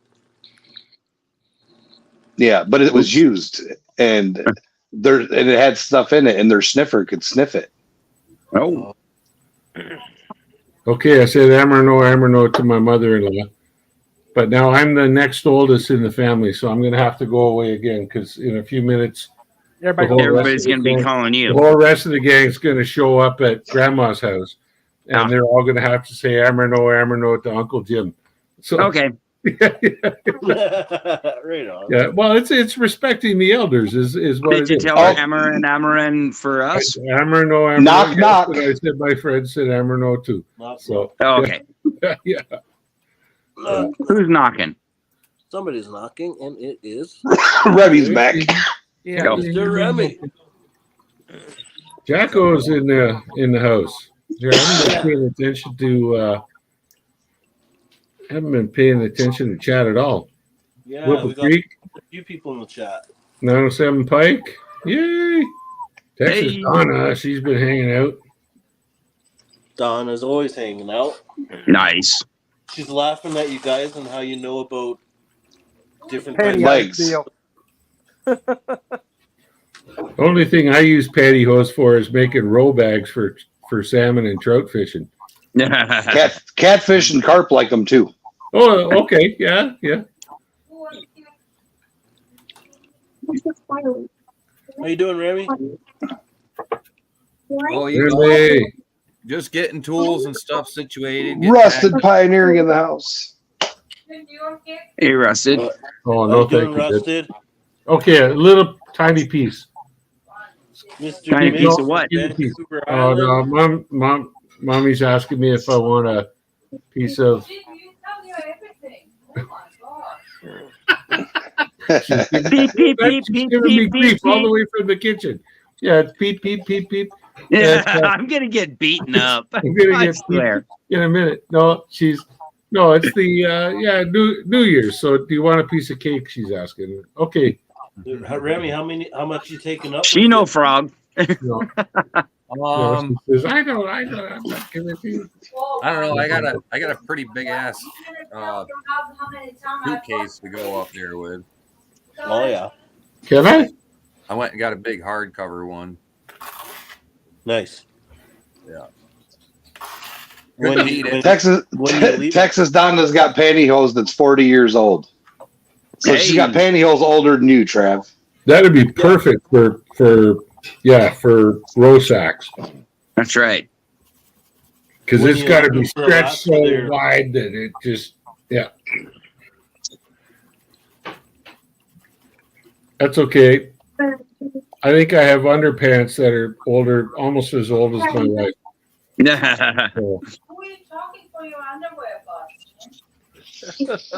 S4: Yeah, but it was used, and it had stuff in it, and their sniffer could sniff it.
S3: Oh.
S6: Okay, I said Amorno to my mother-in-law. But now I'm the next oldest in the family, so I'm going to have to go away again because in a few minutes,
S3: Everybody's going to be calling
S6: the
S3: you.
S6: whole rest of the gang's going to show up at Grandma's house, and
S3: Ah.
S6: they're all going to have to say Amorno to Uncle Jim. So
S3: Okay.
S1: Right on.
S6: yeah, well, it's respecting the elders is what
S3: Did
S6: it
S3: you
S6: is.
S3: tell her Amarin for us?
S6: Amorno.
S4: Knock,
S6: yes,
S4: knock.
S6: but I said my friend said Amorno too.
S1: Not
S6: So
S3: Oh, okay.
S6: yeah.
S3: Who's knocking?
S1: Somebody's knocking, and it is
S4: Remy's back.
S5: Yeah.
S3: Go.
S1: Mr. Remy.
S6: Jacko's in the house. Here, I haven't been paying attention to chat at all.
S1: Yeah,
S6: Whipple
S1: we got
S6: Creek,
S1: a few people in the chat.
S6: 907 Pike. Yay! Texas
S3: Hey.
S6: Donna, she's been hanging out.
S1: Don is always hanging out.
S3: Nice.
S1: She's laughing at you guys and how you know about different
S5: Patty
S1: types
S4: Legs.
S5: deal.
S6: Only thing I use pantyhose for is making roll bags for salmon and trout fishing.
S4: Catfish and carp like them too.
S6: Oh, okay. Yeah.
S1: How you doing, Remy?
S8: Oh, you
S6: Really?
S8: just getting tools and stuff situated. getting
S4: Rusted
S8: back-
S4: pioneering in the house.
S3: Hey, Rusted.
S6: Oh,
S1: How
S6: no,
S1: you doing,
S6: thank you.
S1: Rusted?
S6: Okay, a little tiny piece.
S1: Mr.
S3: Tiny
S1: Mason,
S3: piece of what?
S6: Tiny piece.
S1: Vancouver
S6: Oh
S1: Island.
S6: no, mommy's asking me if I want piece of. She's giving,
S3: Beep, beep, beep,
S6: she's
S3: beep,
S6: giving me
S3: beep,
S6: grief
S3: beep,
S6: all the
S3: beep.
S6: way from the kitchen. Yeah, it's beep, beep, beep, beep.
S3: Yeah,
S6: That's,
S3: I'm gonna get beaten up.
S6: I'm gonna
S3: I
S6: get
S3: swear.
S6: beep in a minute. No, it's the New Year's. So do you want a piece of cake? She's asking. Okay.
S1: Remy, how much you taking up?
S3: She
S1: with
S3: no
S1: you?
S3: frog.
S6: No, she says, I know, I'm not giving it to you.
S8: I don't know. I got a pretty big ass suitcase to go up there with.
S1: Oh yeah,
S6: Can I?
S8: I went and got a big hardcover one.
S1: nice.
S8: Yeah.
S1: When
S8: Couldn't
S1: you,
S8: beat it.
S1: when,
S4: Texas
S1: when you leave,
S4: Texas Donna's got pantyhose that's 40 years old. So she's got
S3: Hey.
S4: pantyhose older than you, Trav.
S6: That'd be perfect for row sacks.
S3: That's right.
S6: Because
S1: When
S6: it's
S1: you
S6: got to
S1: leave
S6: be
S1: for
S6: stretched so
S1: Alaska there-
S6: wide that it just, yeah. That's okay. I think I have underpants that are older, almost as old as my wife. So,
S9: Who are you talking for your underwear for?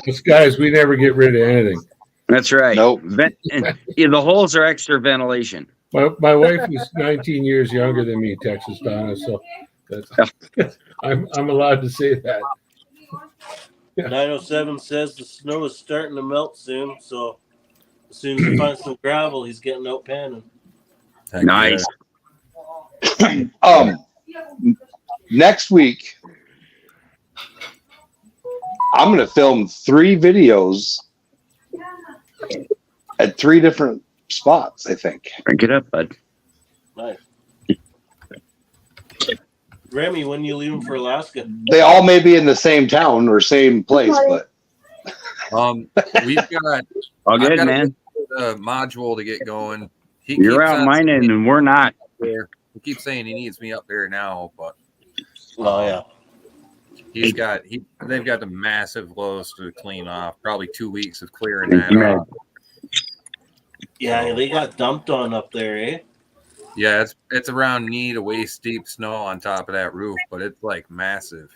S6: us guys, we never get rid of anything.
S3: That's right.
S4: Nope.
S3: The holes are extra ventilation.
S6: My wife is 19 years younger than me, Texas Donna, so that's, I'm allowed to say that.
S1: 907 says the snow is starting to melt soon, so as soon as he finds some gravel, he's getting out panning.
S8: Heck
S3: Nice.
S4: Next week, I'm going to film 3 videos at 3 different spots, I think.
S3: Drink it up, bud.
S1: Nice. Remy, when you leaving for Alaska?
S4: They all may be in the same town or same place, but
S8: We've got
S3: All
S8: I've
S3: good,
S8: got
S3: man.
S8: a module to get going. He
S3: You're
S8: keeps
S3: out
S8: on
S3: mining
S8: saying
S3: and we're not.
S8: there. He keeps saying he needs me up there now, but
S1: Oh yeah.
S8: they've got the massive lows to clean off. Probably 2 weeks of clearing that off.
S1: Yeah, they got dumped on up there, eh?
S8: Yeah, it's around knee to waist deep snow on top of that roof, but it's like massive.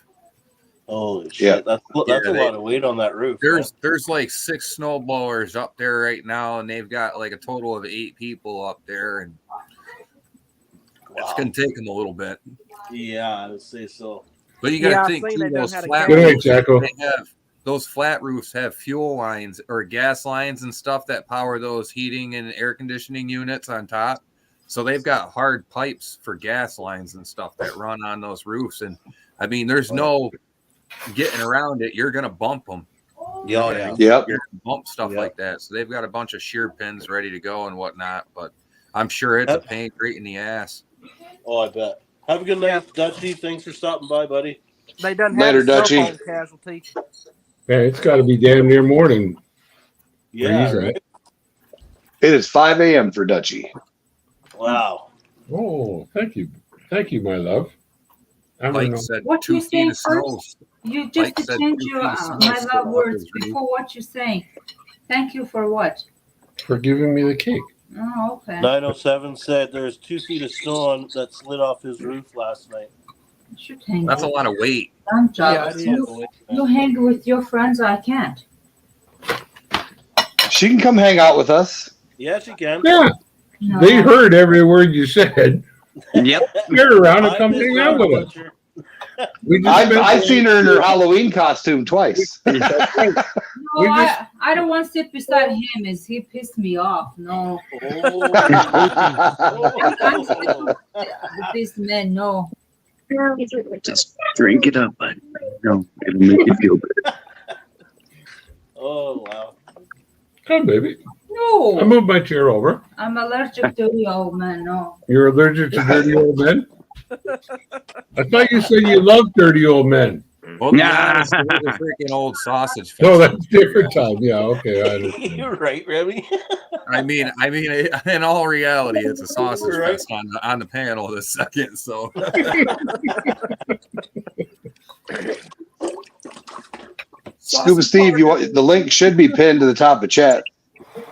S1: Holy shit,
S4: Yeah.
S1: that's a lot of weight on that roof.
S8: There's like 6 snow blowers up there right now, and they've got like a total of 8 people up there, and it's gonna take them a little bit.
S1: Yeah, I would say so.
S8: But you gotta
S5: Yeah, I've
S8: think
S5: seen
S8: too,
S5: they done
S8: those
S5: had a
S8: flat
S6: Good night,
S8: roofs,
S6: Jacko.
S8: those flat roofs have fuel lines or gas lines and stuff that power those heating and air conditioning units on top. So they've got hard pipes for gas lines and stuff that run on those roofs. And I mean, there's no getting around it. You're gonna bump them.
S1: Yeah.
S4: yep.
S8: You're gonna bump stuff
S1: Yep.
S8: like that. So they've got a bunch of shear pins ready to go and whatnot. But I'm sure it's a pain right in the ass.
S1: Oh, I bet. Have a good night, Dutchie. Thanks for stopping by, buddy.
S5: They done
S4: Later,
S5: had a cell
S4: Dutchie.
S5: phone casualty.
S6: Man, it's got to be damn near morning.
S1: Yeah,
S6: Freeze,
S1: right?
S4: It is 5 a.m. for Dutchie.
S1: Wow.
S6: Oh, thank you, my love. I don't
S8: Mike
S6: know.
S8: said
S9: What
S8: 2
S9: you
S8: feet
S9: saying
S8: of snow.
S9: first? You
S8: Mike
S9: just
S8: said
S9: change
S8: 2
S9: your
S8: feet of snow
S9: my
S8: still
S9: love
S8: up
S9: words
S8: his roof.
S9: before what you're saying. Thank you for what?
S6: For giving me the cake.
S9: Oh, okay.
S1: 907 said there's 2 feet of snow that slid off his roof last night.
S9: You should hang
S8: That's a lot of weight.
S9: Don't
S5: Yeah,
S9: judge.
S5: it
S9: You hang with your friends. I can't.
S4: She can come hang out with us.
S1: Yeah, she can.
S6: Yeah,
S9: No.
S6: they heard every word you said.
S3: Yep.
S6: You're around and
S1: I
S6: come
S1: miss
S6: hang out
S1: Robert
S6: with us.
S1: Butcher.
S6: We just
S4: I've seen her in her Halloween costume twice.
S6: We
S9: No,
S6: just-
S9: I don't want to sit beside him. Is he pissed me off? No, I'm sick
S1: Oh.
S9: with this man. No.
S3: Just drink it up, bud. No, it'll make you feel better.
S1: Oh, wow.
S6: Come, baby. I
S9: No,
S6: moved my chair over.
S9: I'm allergic to the old man. No.
S6: You're allergic to dirty old men? I thought you said you love dirty old men.
S8: Well, to be honest, it was a freaking old sausage
S6: No,
S8: fest.
S6: that's different time. Yeah, okay. I understand.
S1: You're right, Remy.
S8: I mean, in all reality, it's a sausage
S1: Right.
S8: fest on the panel this second. So
S4: Scuba Steve, the link should be pinned to the top of chat.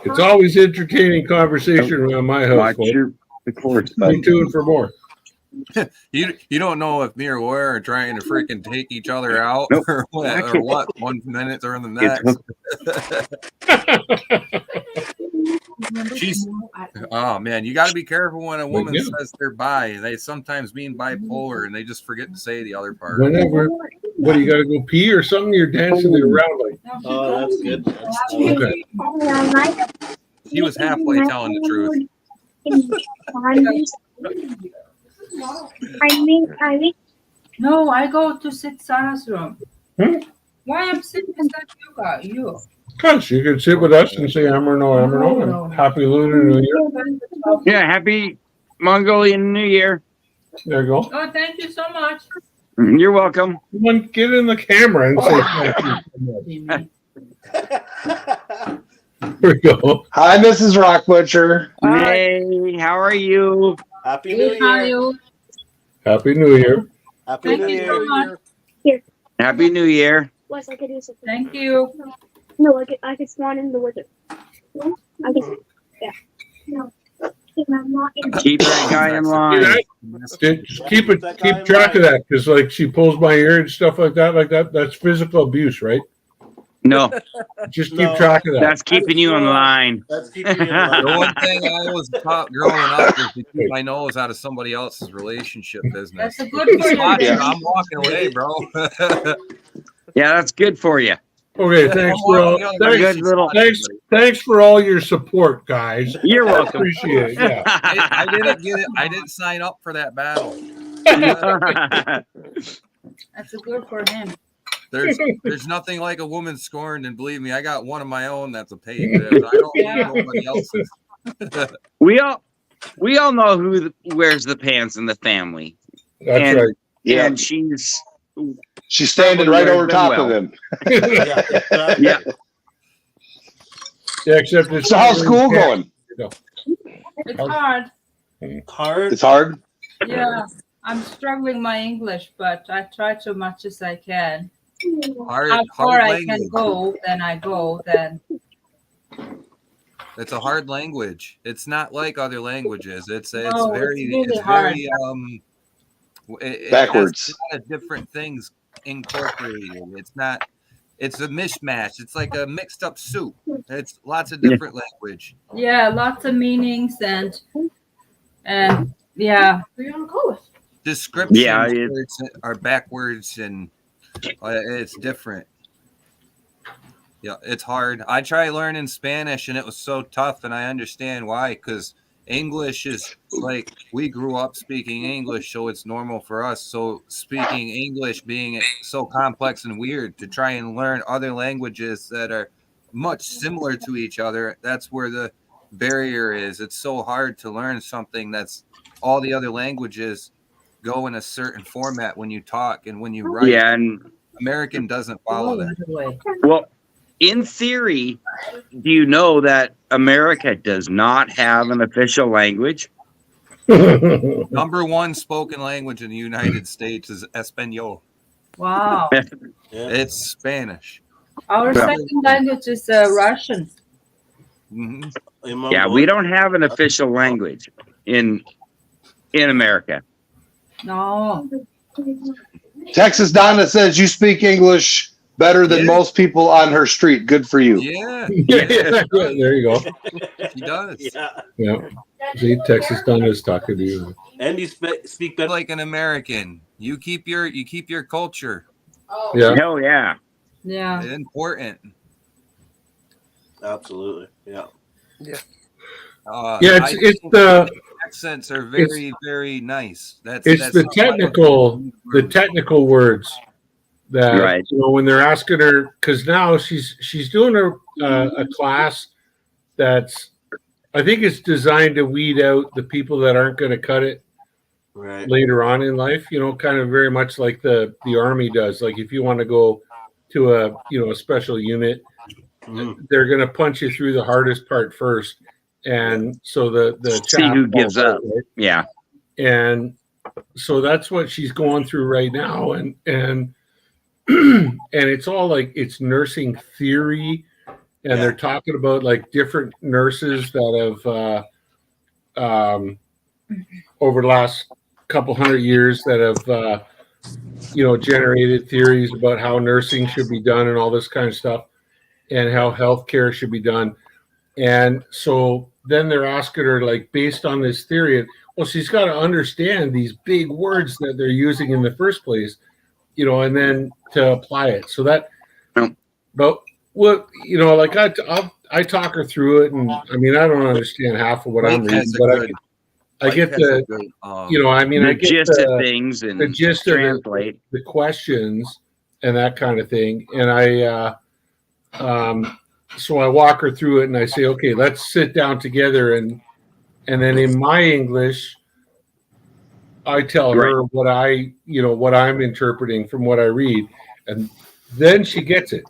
S6: It's always entertaining conversation around my house.
S3: Watch
S6: folks.
S3: your the course,
S6: Stay
S3: bud.
S6: tuned for more.
S8: You don't know if me or Laura are trying to freaking take each other out
S3: Nope.
S8: or what 1 minute or the
S3: It's
S8: next. She's oh man, you got to be careful when a woman
S6: yeah.
S8: says they're bi. They sometimes mean bipolar, and they just forget to say the other part.
S6: Whenever, what do you got to go pee or something? You're dancing it around like.
S1: Oh, that's good.
S6: Okay.
S8: She was halfway telling the truth.
S9: No, I go to sit Sarah's room.
S6: Hmm?
S9: Why I'm sitting beside you?
S6: Gosh, you can sit with us and say Amber no, and Happy Lunar New Year.
S3: Yeah, happy Mongolian New Year.
S6: There you go.
S9: Oh, thank you so much.
S3: You're welcome.
S6: Come on, get in the camera and say thank you. There we go.
S4: Hi, Mrs. Rock Butcher.
S3: Hey, how are you?
S1: Happy New
S9: How are
S1: Year.
S9: you?
S6: Happy New Year.
S1: Happy
S9: Thank
S1: New
S9: you so
S1: Year.
S9: much.
S3: Happy New Year.
S9: Thank you.
S10: No, I could spawn in the wizard. No, I can. Yeah. No. I'm not in.
S3: Keep that guy in
S6: See
S3: line.
S6: that? Just keep track of that, because like she pulls my ear and stuff like that. That's physical abuse, right?
S3: No,
S6: Just keep
S1: No.
S6: track of that.
S3: that's keeping you in line.
S1: That's keeping you in
S8: The
S1: line.
S8: one thing I was taught growing up is to keep my nose out of somebody else's relationship business.
S9: That's a good for you.
S4: Yeah.
S8: I'm walking away, bro.
S3: Yeah, that's good for you.
S6: Okay, thanks for all.
S3: Good little.
S6: Thanks for all your support, guys.
S3: You're welcome.
S6: Appreciate it. Yeah.
S8: I didn't get it. I didn't sign up for that battle.
S9: That's a good for him.
S8: There's nothing like a woman scorned, and believe me, I got one of my own that's a paid. I don't need nobody else's.
S3: we all know who wears the pants in the family.
S6: That's
S3: And-
S6: right.
S4: Yeah.
S3: And she's
S4: standing right over top of him.
S3: yeah.
S6: Yeah, except it's
S4: So how's school going?
S9: It's hard.
S1: Hard.
S4: It's hard.
S9: Yeah. I'm struggling my English, but I try so much as I can.
S8: Hard
S9: How far I
S8: language.
S9: can go, then I go. Then
S8: It's a hard language. It's not like other languages. It's
S9: No, it's
S8: very
S9: really
S8: it's
S9: hard.
S8: very it
S4: Backwards.
S8: has a lot of different things incorporated. It's a mishmash. It's like a mixed up soup. It's lots of different language.
S9: yeah, lots of meanings and yeah.
S8: Descriptions
S3: Yeah,
S8: are backwards and it's different. Yeah, it's hard. I tried learning Spanish and it was so tough, and I understand why, because English is like we grew up speaking English, so it's normal for us. So speaking English being so complex and weird, to try and learn other languages that are much similar to each other, that's where the barrier is. It's so hard to learn something that's all the other languages go in a certain format when you talk and when you write.
S3: Yeah, and
S8: American doesn't follow that.
S3: well, in theory, do you know that America does not have an official language?
S8: Number one spoken language in the United States is Espanol.
S9: Wow.
S1: Yeah.
S8: It's Spanish.
S9: Our
S3: Yeah.
S9: second language is Russian.
S8: hmm
S3: Yeah, we don't have an official language in America.
S9: No.
S4: Texas Donna says you speak English better than
S8: Yeah.
S4: most people on her street. Good for you.
S8: Yeah,
S6: Yeah, there you go.
S8: he does.
S1: Yeah.
S6: Yeah. See, Texas Donna is talking to you.
S1: And you speak better.
S8: Like an American, you keep your culture.
S6: Yeah.
S3: Hell yeah.
S9: Yeah.
S8: It's important.
S1: Absolutely. Yeah.
S6: Yeah,
S8: I
S6: it's
S8: think
S6: the
S8: accents are very, very nice. That's
S6: it's the
S8: not
S6: technical words that
S3: Right.
S6: when they're asking her, because now she's doing a class that's, I think it's designed to weed out the people that aren't going to cut it
S1: Right.
S6: later on in life, kind of very much like the army does. Like if you want to go to a special unit,
S1: Mhm.
S6: they're going to punch you through the hardest part first. And so the
S3: See
S6: chap
S3: who gives
S6: falls out,
S3: up.
S6: right?
S3: Yeah.
S6: And so that's what she's going through right now. And and it's all like it's nursing theory, and they're talking about like different nurses that have over the last couple hundred years that have generated theories about how nursing should be done and all this kind of stuff, and how healthcare should be done. And so then they're asking her, like, based on this theory, well, she's got to understand these big words that they're using in the first place, and then to apply it. So that, but what, like I talk her through it, and I mean, I don't understand half of what I'm reading, but I get the,
S3: the gist of things and
S6: the gist
S3: translate
S6: of the questions and that kind of thing. And so I walk her through it and I say, okay, let's sit down together. And then in my English, I tell her what what I'm interpreting from what I read. And then she gets it,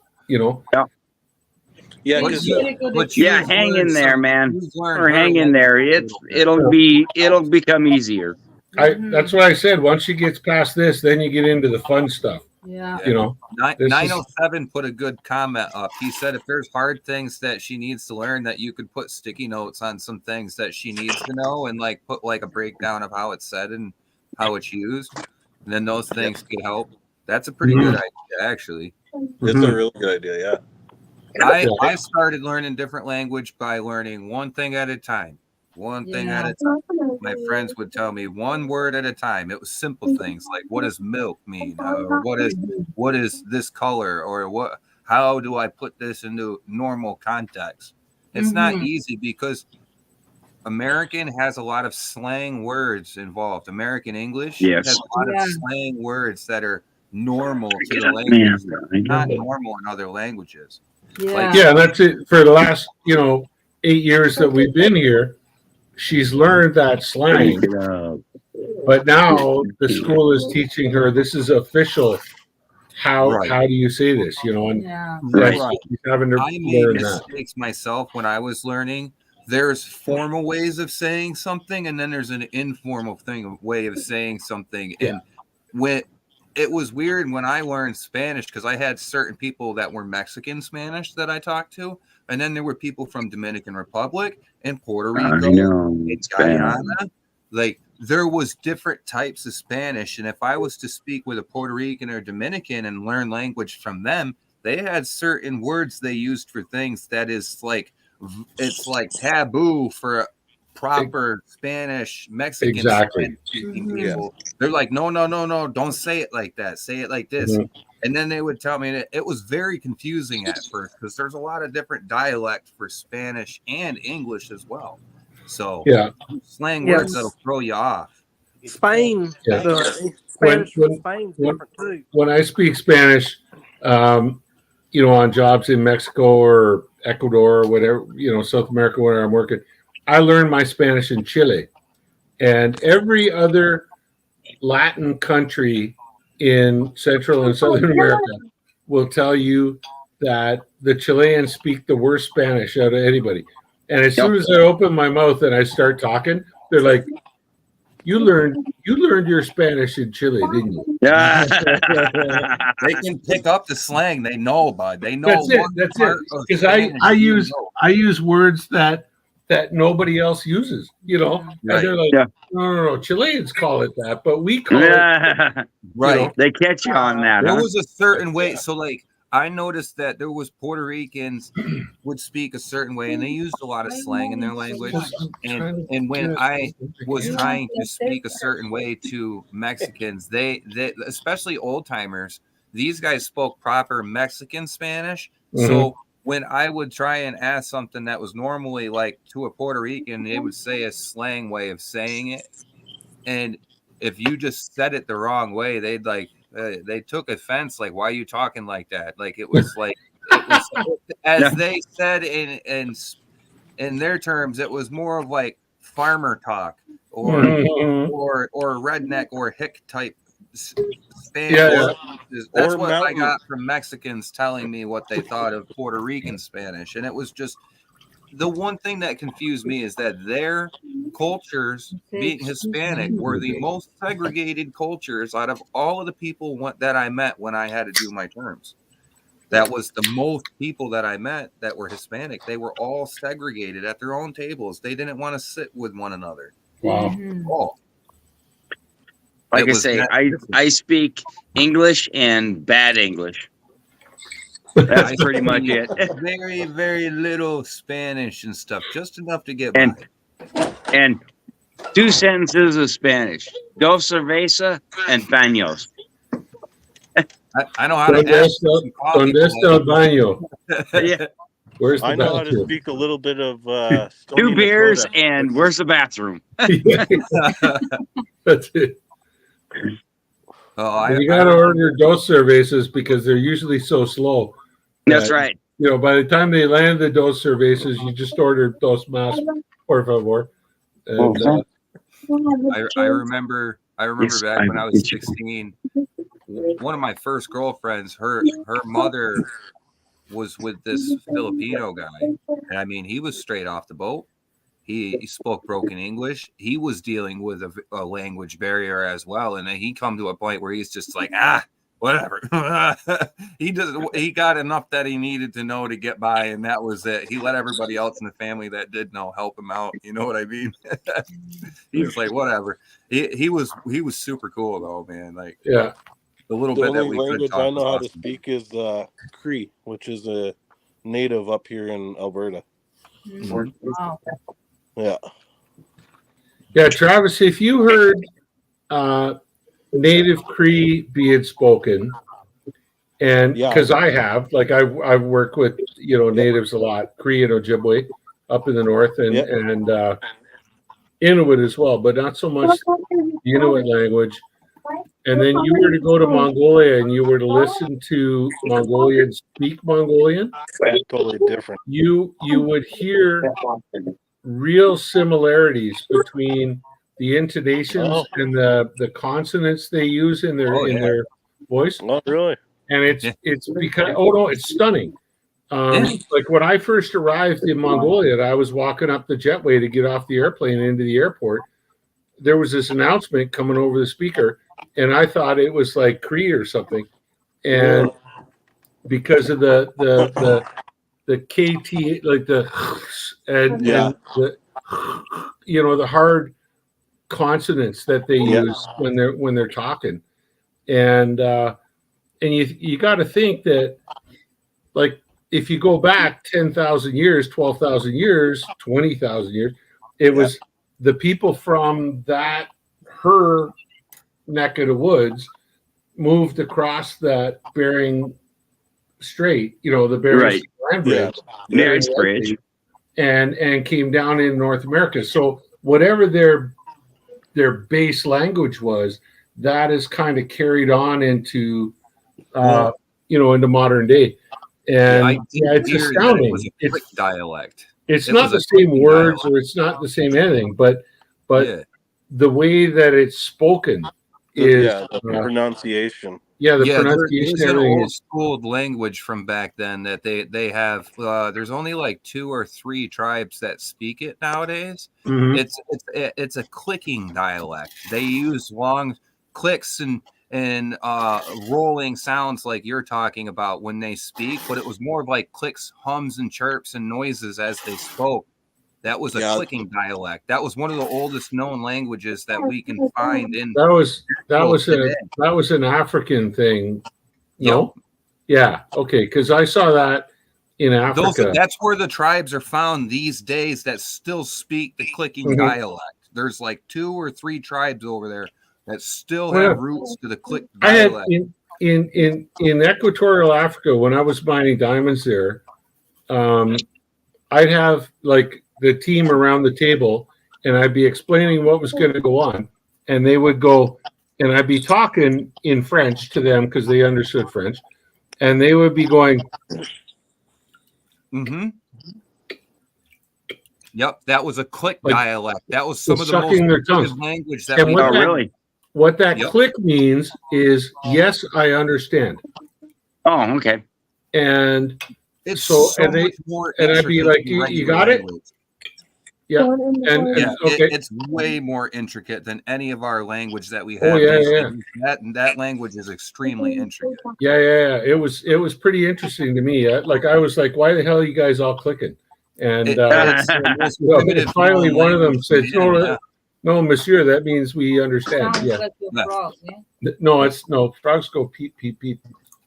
S1: Yeah,
S3: hang in there, man. Or hang in there. It'll become easier.
S6: That's what I said. Once she gets past this, then you get into the fun stuff.
S9: Yeah.
S8: 907 put a good comment up. He said if there's hard things that she needs to learn, that you could put sticky notes on some things that she needs to know, and like put like a breakdown of how it's said and how it's used. And then those things could help. That's a pretty good idea, actually.
S1: It's a really good idea. Yeah.
S8: I started learning different language by learning one thing at a time. One thing at a time. My friends would tell me one word at a time. It was simple things like, what does milk mean? Or what is this color? Or how do I put this into normal context? It's not easy because American has a lot of slang words involved. American English has a lot of slang words that are normal to the language, not normal in other languages.
S6: Yeah, that's it. For the last 8 years that we've been here, she's learned that slang, but now the school is teaching her this is official. How do you say this? And she's having to
S8: I made
S6: learn
S8: mistakes myself when I was learning. There's formal ways of saying something, and then there's an informal way of saying something. And when it was weird when I learned Spanish, because I had certain people that were Mexican Spanish that I talked to, and then there were people from Dominican Republic and Puerto Rico and Guyana. Like there was different types of Spanish, and if I was to speak with a Puerto Rican or Dominican and learn language from them, they had certain words they used for things that is like it's like taboo for proper Spanish Mexican speaking people. They're like, no, don't say it like that. Say it like this. And then they would tell me that it was very confusing at first because there's a lot of different dialect for Spanish and English as well. So slang words that'll throw you off.
S5: Spain, Spanish from Spain's different too.
S6: When I speak Spanish, on jobs in Mexico or Ecuador or whatever, South America where I'm working, I learned my Spanish in Chile, and every other Latin country in Central and Southern America will tell you that the Chileans speak the worst Spanish out of anybody. And as soon as I open my mouth and I start talking, they're like, You learned your Spanish in Chile, didn't you?
S8: Yeah. They can pick up the slang. They know, bud. They know.
S6: That's it. Because I use words that nobody else uses, And they're like, no, Chileans call it that, but we call it.
S3: Right. They catch you on that.
S8: There was a certain way. So like I noticed that there was Puerto Ricans would speak a certain way, and they used a lot of slang in their language. And when I was trying to speak a certain way to Mexicans, they especially old timers, these guys spoke proper Mexican Spanish. So when I would try and ask something that was normally like to a Puerto Rican, they would say a slang way of saying it. And if you just said it the wrong way, they'd like, they took offense. Like, why are you talking like that? Like, it was like, as they said in their terms, it was more of like farmer talk or redneck or hick type Spanish. That's what I got from Mexicans telling me what they thought of Puerto Rican Spanish. And it was just the one thing that confused me is that their cultures, being Hispanic, were the most segregated cultures out of all of the people that I met when I had to do my terms. That was the most people that I met that were Hispanic. They were all segregated at their own tables. They didn't want to sit with one another.
S6: Wow.
S8: Oh.
S3: Like
S8: It
S3: I
S8: was
S3: say,
S8: that
S3: I speak English and bad English. That's pretty much it.
S8: very, very little Spanish and stuff, just enough to get
S3: And
S8: by.
S3: and 2 sentences of Spanish: dos cerveza and baños.
S8: I know how to ask for some coffee.
S6: Donde está el baño?
S3: Yeah,
S6: Where's the
S1: I know how to
S6: bathroom?
S1: speak a little bit of
S3: 2
S1: Stony
S3: beers
S1: Nakota.
S3: and where's the bathroom?
S6: That's it.
S8: Oh,
S6: You got to order dos cervezas because they're usually so slow.
S3: That's
S6: that,
S3: right.
S6: You know, by the time they land the dos cervezas, you just order dos más, por favor. And,
S8: I remember
S3: Yes,
S8: back when I was 16, one of my first girlfriends, her mother was with this Filipino guy. And I mean, he was straight off the boat. He spoke broken English. He was dealing with a language barrier as well. And then he come to a point where he's just like, whatever. He got enough that he needed to know to get by, and that was it. He let everybody else in the family that did know help him out. You know what I mean? He was like, whatever. He was super cool though, man. Like,
S6: yeah.
S8: the little
S1: The
S8: bit that
S1: only
S8: we could
S1: language
S8: talk
S1: I know how
S8: was
S1: to speak is Cree, which is a native up here in Alberta.
S9: Wow.
S1: Yeah.
S6: Yeah, Travis, if you heard native Cree being spoken, and
S1: Yeah.
S6: because I have, like, I work with, you know, natives a lot, Cree and Ojibwe up in the north, and
S1: Yep.
S6: and Inuit as well, but not so much the Inuit language. And then you were to go to Mongolia and you were to listen to Mongolians speak Mongolian,
S1: Totally different.
S6: you would hear real similarities between the intonations and the consonants they use in their voice.
S1: Oh, really?
S6: And it's because it's stunning. Like when I first arrived in Mongolia, I was walking up the jetway to get off the airplane into the airport. There was this announcement coming over the speaker, and I thought it was like Cree or something. And because of the KT, like the and the, you know, the hard consonants that they use when they're talking, and you got to think that, like, if you go back 10,000 years, 12,000 years, 20,000 years, it was the people from her neck of the woods moved across that Bering Strait, you know, the Bering Land Bridge,
S3: Mary's Bridge,
S6: and came down in North America. So whatever their base language was, that is kind of carried on into you know, into modern day. And it's astounding.
S8: It was a quick dialect.
S6: It's not the same words or it's not the same anything, but the way that it's spoken is
S1: the pronunciation.
S6: Yeah, the pronunciation.
S8: There's an old school language from back then that they have. There's only like 2 or 3 tribes that speak it nowadays.
S6: Mhm.
S8: It's a clicking dialect. They use long clicks and rolling sounds like you're talking about when they speak, but it was more of like clicks, hums, and chirps and noises as they spoke. That was a clicking dialect. That was one of the oldest known languages that we can find in.
S6: That was an African thing. No, yeah, okay, because I saw that in Africa.
S8: That's where the tribes are found these days that still speak the clicking dialect. There's like 2 or 3 tribes over there that still have roots to the click dialect.
S6: I had in equatorial Africa, when I was mining diamonds there, I'd have like the team around the table, and I'd be explaining what was going to go on, and they would go, and I'd be talking in French to them because they understood French, and they would be going,
S8: Yep, that was a click dialect. That was some of the
S6: sucking their
S8: most
S6: tongues.
S8: language that
S6: And
S8: we
S6: what what that click means is, yes, I understand.
S3: Oh, okay.
S6: And
S8: it's
S6: so
S8: so much more
S6: and I'd be
S8: intricate
S6: like,
S8: than
S6: you
S8: regular
S6: got it?
S8: language.
S6: Yeah.
S8: It's way more intricate than any of our language that we have.
S6: Oh, yeah.
S8: That language is extremely intricate.
S6: Yeah. It was pretty interesting to me. I was like, why the hell are you guys all clicking? And
S8: It's the most primitive
S6: finally one of them said,
S8: language,
S6: No, monsieur, that means we understand.
S9: Sounds
S6: Yeah.
S9: like your
S8: Yeah.
S9: frog, yeah?
S6: No, it's no frogs go peep peep peep.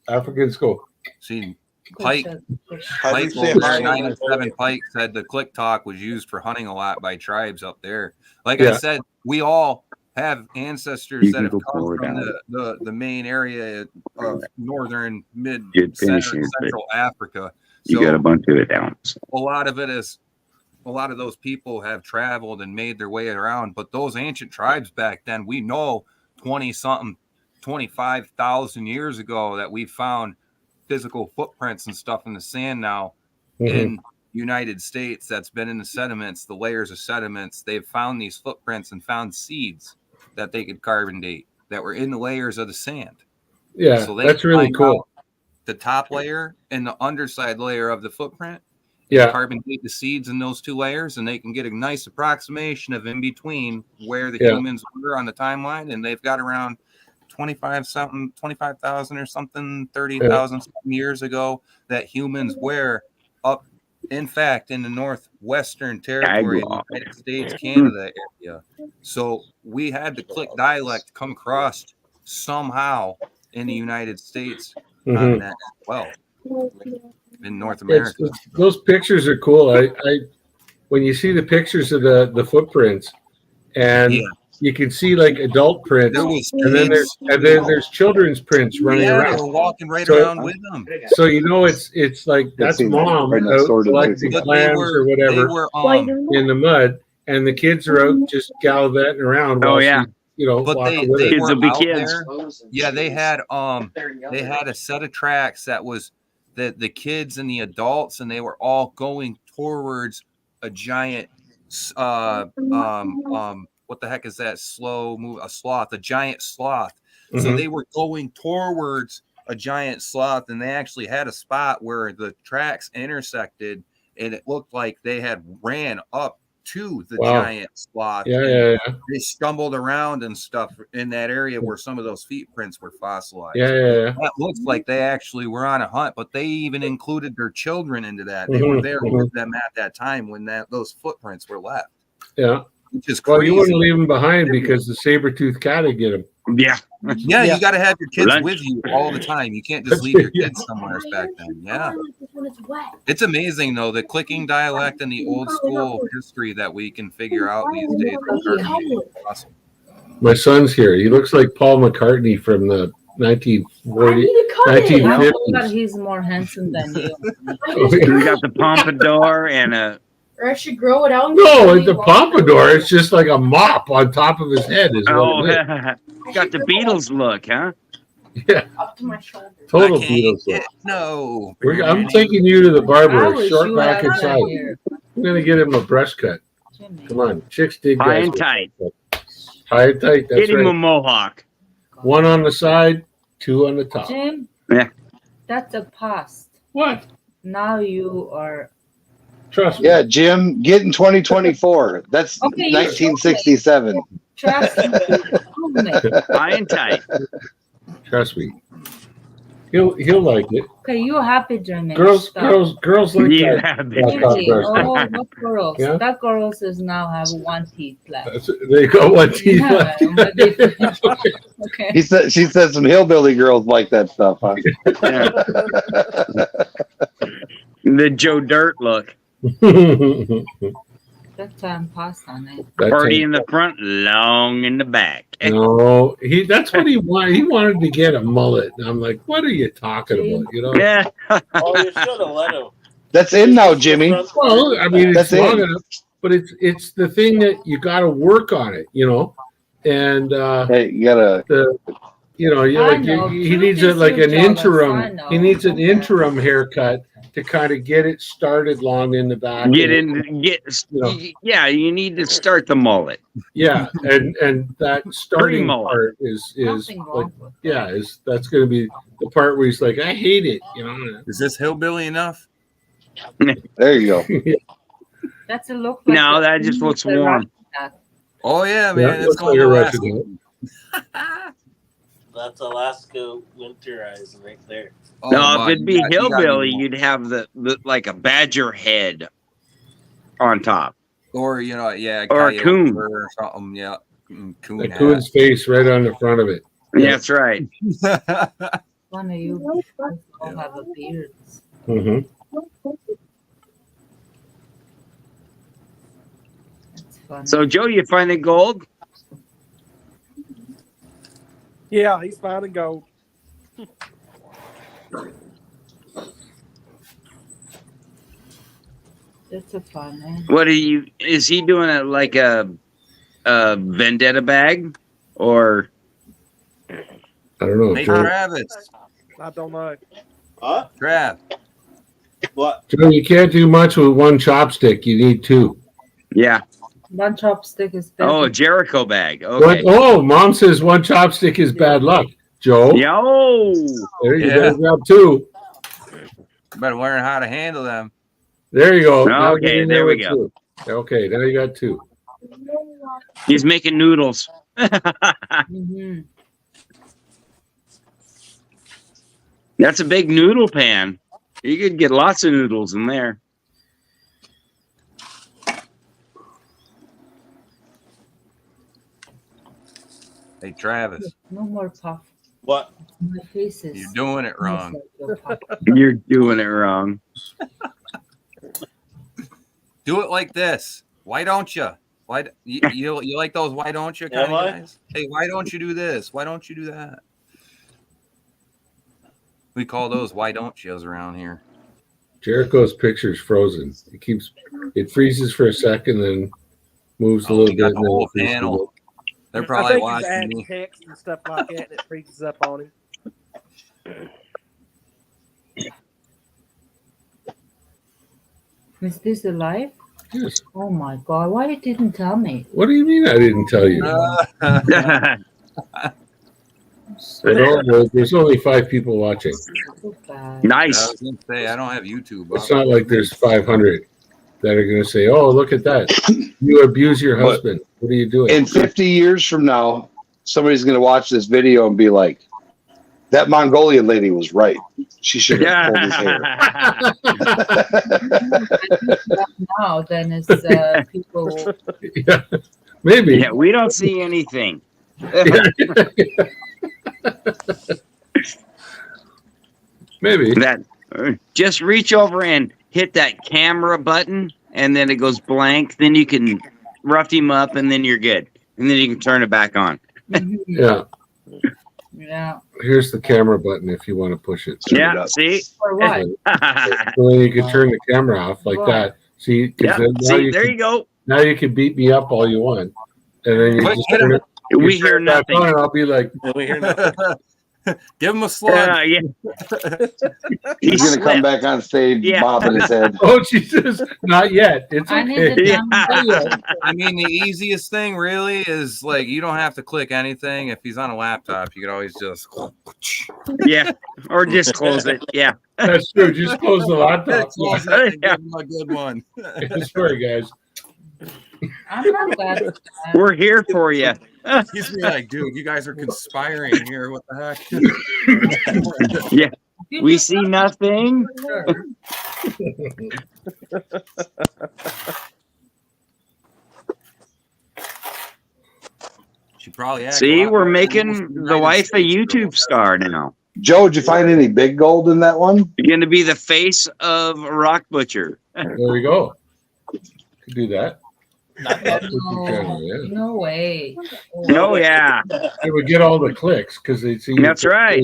S6: Africans go.
S8: See,
S9: Good
S8: Pike,
S9: shot. Good shot.
S1: How do you
S8: Pike
S1: say
S8: over
S1: hi
S8: there,
S1: in
S8: 907
S1: Mongolia?
S8: Pike said the click talk was used for hunting a lot by tribes up there. Like
S6: Yeah.
S8: I said, we all have ancestors
S3: You
S8: that
S3: can
S8: have
S3: go
S8: come
S3: forward
S8: from
S3: out.
S8: the main area of northern, mid,
S3: You'd
S8: center,
S3: finish it, but
S8: central Africa.
S3: you got a
S8: So
S3: bunch of it down. So.
S8: a lot of it is a lot of those people have traveled and made their way around, but those ancient tribes back then, we know 20 something, 25,000 years ago that we found physical footprints and stuff in the sand now in United States that's been in the sediments, the layers of sediments. They've found these footprints and found seeds that they could carbon date that were in the layers of the sand.
S6: Yeah,
S8: So they
S6: that's really
S8: find
S6: cool.
S8: out the top layer and the underside layer of the footprint.
S6: Yeah.
S8: Carbon date the seeds in those two layers, and they can get a nice approximation of in between where the
S6: Yeah.
S8: humans were on the timeline. And they've got around 25,000 or something, 30,000 something years ago that humans were up, in fact, in the northwestern territory of the United States, Canada area. So we had the click dialect come across somehow in the United States on that as well. In North America.
S6: Those pictures are cool. I when you see the pictures of the footprints, and you can see like adult prints, and then there's children's prints running around.
S8: They're walking right around with them.
S6: So you know it's like that's mom out collecting clams or whatever in the mud, and the kids are out just gallivanting around.
S3: Oh
S6: while
S3: yeah.
S6: she, you know,
S8: But
S6: walking
S8: they
S6: with her.
S3: Kids
S8: were
S3: will be
S8: out
S3: kids.
S8: there. Yeah, they had a set of tracks that was the kids and the adults, and they were all going towards a giant what the heck is that slow move? A sloth, a giant sloth. So they were going towards a giant sloth, and they actually had a spot where the tracks intersected, and it looked like they had ran up to the giant sloth.
S6: Yeah.
S8: They stumbled around and stuff in that area where some of those feet prints were fossilized.
S6: Yeah.
S8: That looks like they actually were on a hunt, but they even included their children into that. They were there with them at that time when those footprints were left.
S6: Yeah.
S8: Which is
S6: Well,
S8: crazy.
S6: you wouldn't leave them behind because the saber-toothed cat would get them.
S3: Yeah.
S8: Yeah, you got to have your kids
S3: Lunch.
S8: with you all the time. You can't just leave your kids somewhere back then. Yeah. It's amazing, though, the clicking dialect and the old school history that we can figure out these days. Awesome.
S6: My son's here. He looks like Paul McCartney from the 1940s,
S9: But
S6: 1950s.
S9: he's more handsome than you.
S3: We got the pompadour and a.
S10: Or I should grow it out.
S6: No, the pompadour is just like a mop on top of his head. Is
S3: Oh,
S6: what it
S3: got the Beatles look, huh?
S6: is. Yeah,
S10: Up to my shoulder.
S6: total Beatles. look.
S8: No.
S6: I'm taking you to the
S9: I
S6: barber.
S9: wish
S6: Short
S9: you
S6: back
S9: had
S6: and
S9: that
S6: side.
S9: here.
S6: I'm gonna get him a brush cut.
S9: Jimmy.
S6: Come on, chicks dig
S3: High
S6: guys.
S3: and tight.
S6: High and tight. That's
S3: Get him a
S6: right.
S3: mohawk.
S6: One on the side, two on the top.
S9: Jim,
S3: Yeah.
S9: that's a past.
S6: What?
S9: Now you are.
S6: Trust me.
S4: Yeah, Jim, get in 2024. That's
S9: Okay, you
S4: 1967.
S9: Trust me. Prove me.
S3: High and tight.
S6: Trust me. He'll like it.
S9: Okay, you happy, Jimmy.
S6: Girls
S9: Stop.
S6: like
S3: Yeah,
S6: that.
S3: bitch.
S9: Jimmy, oh, what girls?
S6: Yeah?
S9: That girls is now have one teeth left.
S6: They got one teeth
S9: Yeah,
S6: left.
S9: but they- okay.
S4: She said some hillbilly girls like that stuff, huh?
S3: The Joe Dirt look.
S9: That time passed on it.
S3: Party in the front, long in the back.
S6: No, that's what he wanted. He wanted to get a mullet. And I'm like, what are you talking about? You know?
S3: Yeah.
S1: Oh, you should have let him.
S4: That's in now, Jimmy.
S6: Well, I mean, it's
S4: That's
S6: long
S4: it.
S6: enough, but it's the thing that you got to work on it, you know. And
S4: Hey, you gotta.
S6: he needs like an interim. He needs an interim haircut to kind of get it started long in the back.
S3: Yeah, you need to start the mullet.
S6: Yeah, and that starting
S3: mullet.
S6: part is
S9: Nothing
S6: like,
S9: wrong with
S6: yeah, that's going to be the part where he's like, I hate it, you know.
S8: Is this hillbilly enough?
S4: There you go.
S9: That's a look. Like
S3: No,
S9: a-
S3: that just looks
S9: a
S3: warm.
S9: Russian.
S8: Oh, yeah,
S6: Yeah,
S8: man. It's
S6: looks
S8: going
S6: like
S8: to
S6: a
S8: last.
S6: Russian.
S1: That's Alaska winterized right there.
S8: Oh,
S3: No,
S8: my,
S3: if it'd be
S8: you gotta
S3: hillbilly,
S8: be-
S3: you'd have the like a badger head on top.
S8: Or yeah,
S3: Or a
S8: coyote
S3: coon.
S8: fur or something. Yeah, coon
S6: A
S8: hat.
S6: coon's face right on the front of it.
S3: Yeah, that's right.
S9: One of you all have a beard.
S6: Mm-hmm.
S9: That's funny.
S3: So, Joe, you finding gold?
S5: Yeah, he's finding gold.
S9: That's a fun one.
S3: What is he doing it like a vendetta bag? Or
S6: I don't know.
S8: Hey,
S6: Joe,
S8: Travis.
S5: I don't know.
S1: Huh?
S8: Trav.
S1: What?
S6: Joe, you can't do much with one chopstick. You need two.
S3: yeah.
S9: One chopstick is better.
S3: Oh, a Jericho bag. Okay.
S6: Oh, Mom says one chopstick is bad luck. Joe,
S3: Yo.
S6: there you
S8: Yeah.
S6: better grab two.
S8: Better learn how to handle them.
S6: There you go. Now
S3: Okay,
S6: get in
S3: there we
S6: with
S3: go.
S6: two. Okay, now you got two.
S3: He's making noodles.
S9: Mm-hmm.
S3: That's a big noodle pan. You could get lots of noodles in there.
S8: Hey, Travis.
S9: No more puff.
S1: What?
S9: My face is.
S8: You're doing it wrong.
S3: You're doing it wrong.
S8: Do it like this. Why don't you? Why you like those? Why don't you kind
S1: Am
S8: of
S1: I?
S8: guys? Hey, why don't you do this? Why don't you do that? We call those why don't yous around here.
S6: Jericho's picture's frozen. It freezes for a second, then moves a
S8: Oh,
S6: little
S8: we got
S6: bit.
S8: the
S6: And then
S8: whole
S6: it freezes a
S8: panel.
S6: bit.
S8: They're
S5: I
S8: probably
S5: think he's
S8: watching
S5: adding
S8: me.
S5: text and stuff like that, and it freezes up on him.
S9: Is this alive?
S6: Yes.
S9: Oh my god! Why you didn't tell me?
S6: What do you mean I didn't tell you? There's only 5 people watching.
S9: So bad.
S8: I
S3: Nice.
S8: was gonna say I don't have YouTube.
S6: It's not like there's 500 that are going to say, "Oh, look at that! You abuse your
S4: But-
S6: husband. What are you doing?"
S4: In 50 years from now, somebody's going to watch this video and be like, that Mongolian lady was right. She should have pulled his hair.
S9: Now then it's people.
S6: Yeah, maybe.
S3: Yeah, we don't see anything.
S6: Maybe.
S3: That just reach over and hit that camera button, and then it goes blank. Then you can rough him up, and then you're good. And then you can turn it back on.
S6: Yeah.
S9: Yeah.
S6: Here's the camera button if you want to push it.
S4: Turn it
S3: Yeah,
S4: up.
S3: see?
S9: For what?
S6: So then you can turn the camera off like that. See? 'Cause
S3: Yeah,
S6: then now
S3: see,
S6: you
S3: there
S6: can-
S3: you go.
S6: Now you can beat me up all you want, and then you
S8: Quick,
S6: just
S8: hit
S6: turn
S8: him.
S6: it. you
S3: We
S6: turn
S3: hear
S6: it back
S3: nothing.
S6: on, and I'll be like,
S1: We hear nothing.
S8: Give him a slug.
S3: Yeah. He
S4: He's going to come
S3: slipped.
S4: back on stage,
S3: Yeah.
S4: bobbing his head.
S6: "Oh Jesus, not yet. It's
S9: I need
S6: okay."
S9: the
S3: Yeah.
S9: download.
S8: I mean, the easiest thing really is like you don't have to click anything. If he's on a laptop, you could always just
S3: Yeah, or just close it. Yeah.
S6: That's true. Just close the laptop.
S8: close it and give him a good one.
S6: Sorry, guys.
S9: I'm not that.
S3: We're here for you.
S8: He's gonna be like, dude, you guys are conspiring here. What the heck?
S3: Yeah. We see nothing.
S8: She probably acts
S3: See,
S8: a lot
S3: we're
S8: better than
S3: making
S8: most
S3: the
S8: United
S3: wife a
S8: States
S3: YouTube
S8: girls.
S3: star now.
S4: Joe, did you find any big gold in that one?
S3: You're going to be the face of Rock Butcher.
S6: There we go. Could do that.
S9: No,
S6: Yeah.
S9: no way.
S3: Oh, yeah.
S6: It would get all the clicks because they'd see.
S3: That's right.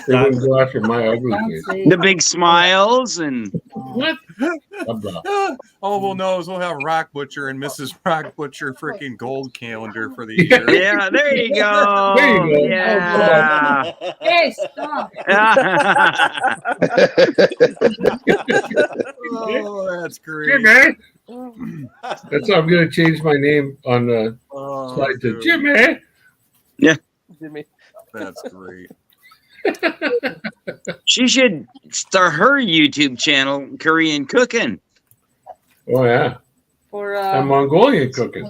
S6: They wouldn't go after my ugly
S9: Don't
S6: face.
S9: say
S3: The big smiles and
S6: What? Blah, blah.
S8: All we'll know is we'll have Rock Butcher and Mrs. Rock Butcher freaking gold calendar for the
S6: Yeah.
S8: year.
S3: yeah, there you go.
S6: There you go.
S3: Yeah.
S9: Hey, stop.
S8: Oh, that's great.
S6: Jimmy. That's how I'm going to change my name on the
S8: Oh,
S6: slide to
S8: dude,
S6: Jimmy.
S5: Jimmy.
S8: that's great.
S3: She should start her YouTube channel, Korean Cooking
S6: Oh yeah,
S9: For
S6: and Mongolian cooking.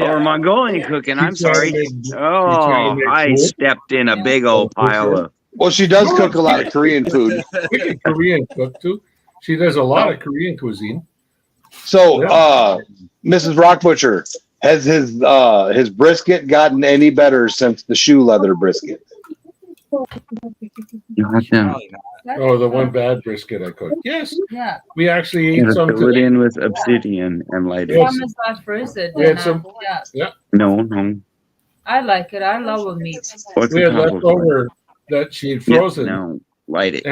S3: or Mongolian Cooking. I'm
S6: He's trying to
S3: sorry.
S6: make-
S3: Oh,
S6: trying to make
S3: I
S6: food?
S3: stepped in a big old pile of.
S4: Well, she does cook a lot of Korean food.
S6: We can Korean cook too. She does a lot of Korean cuisine.
S4: So, Mrs. Rock Butcher, has his brisket gotten any better since the shoe leather brisket?
S3: Not them.
S8: Probably not.
S6: Oh, the one bad brisket I cooked. Yes,
S9: Yeah.
S6: we actually ate
S3: You
S6: some
S3: fill it
S6: today.
S3: in with obsidian and light it.
S6: Yes.
S9: Some is not freezer.
S6: We had
S9: then,
S6: some.
S9: yeah.
S3: No.
S9: I like it. I love a meat.
S3: What's
S6: We
S3: the
S6: had
S3: top of
S6: leftover that she had
S3: Yeah,
S6: frozen,
S3: no, light it.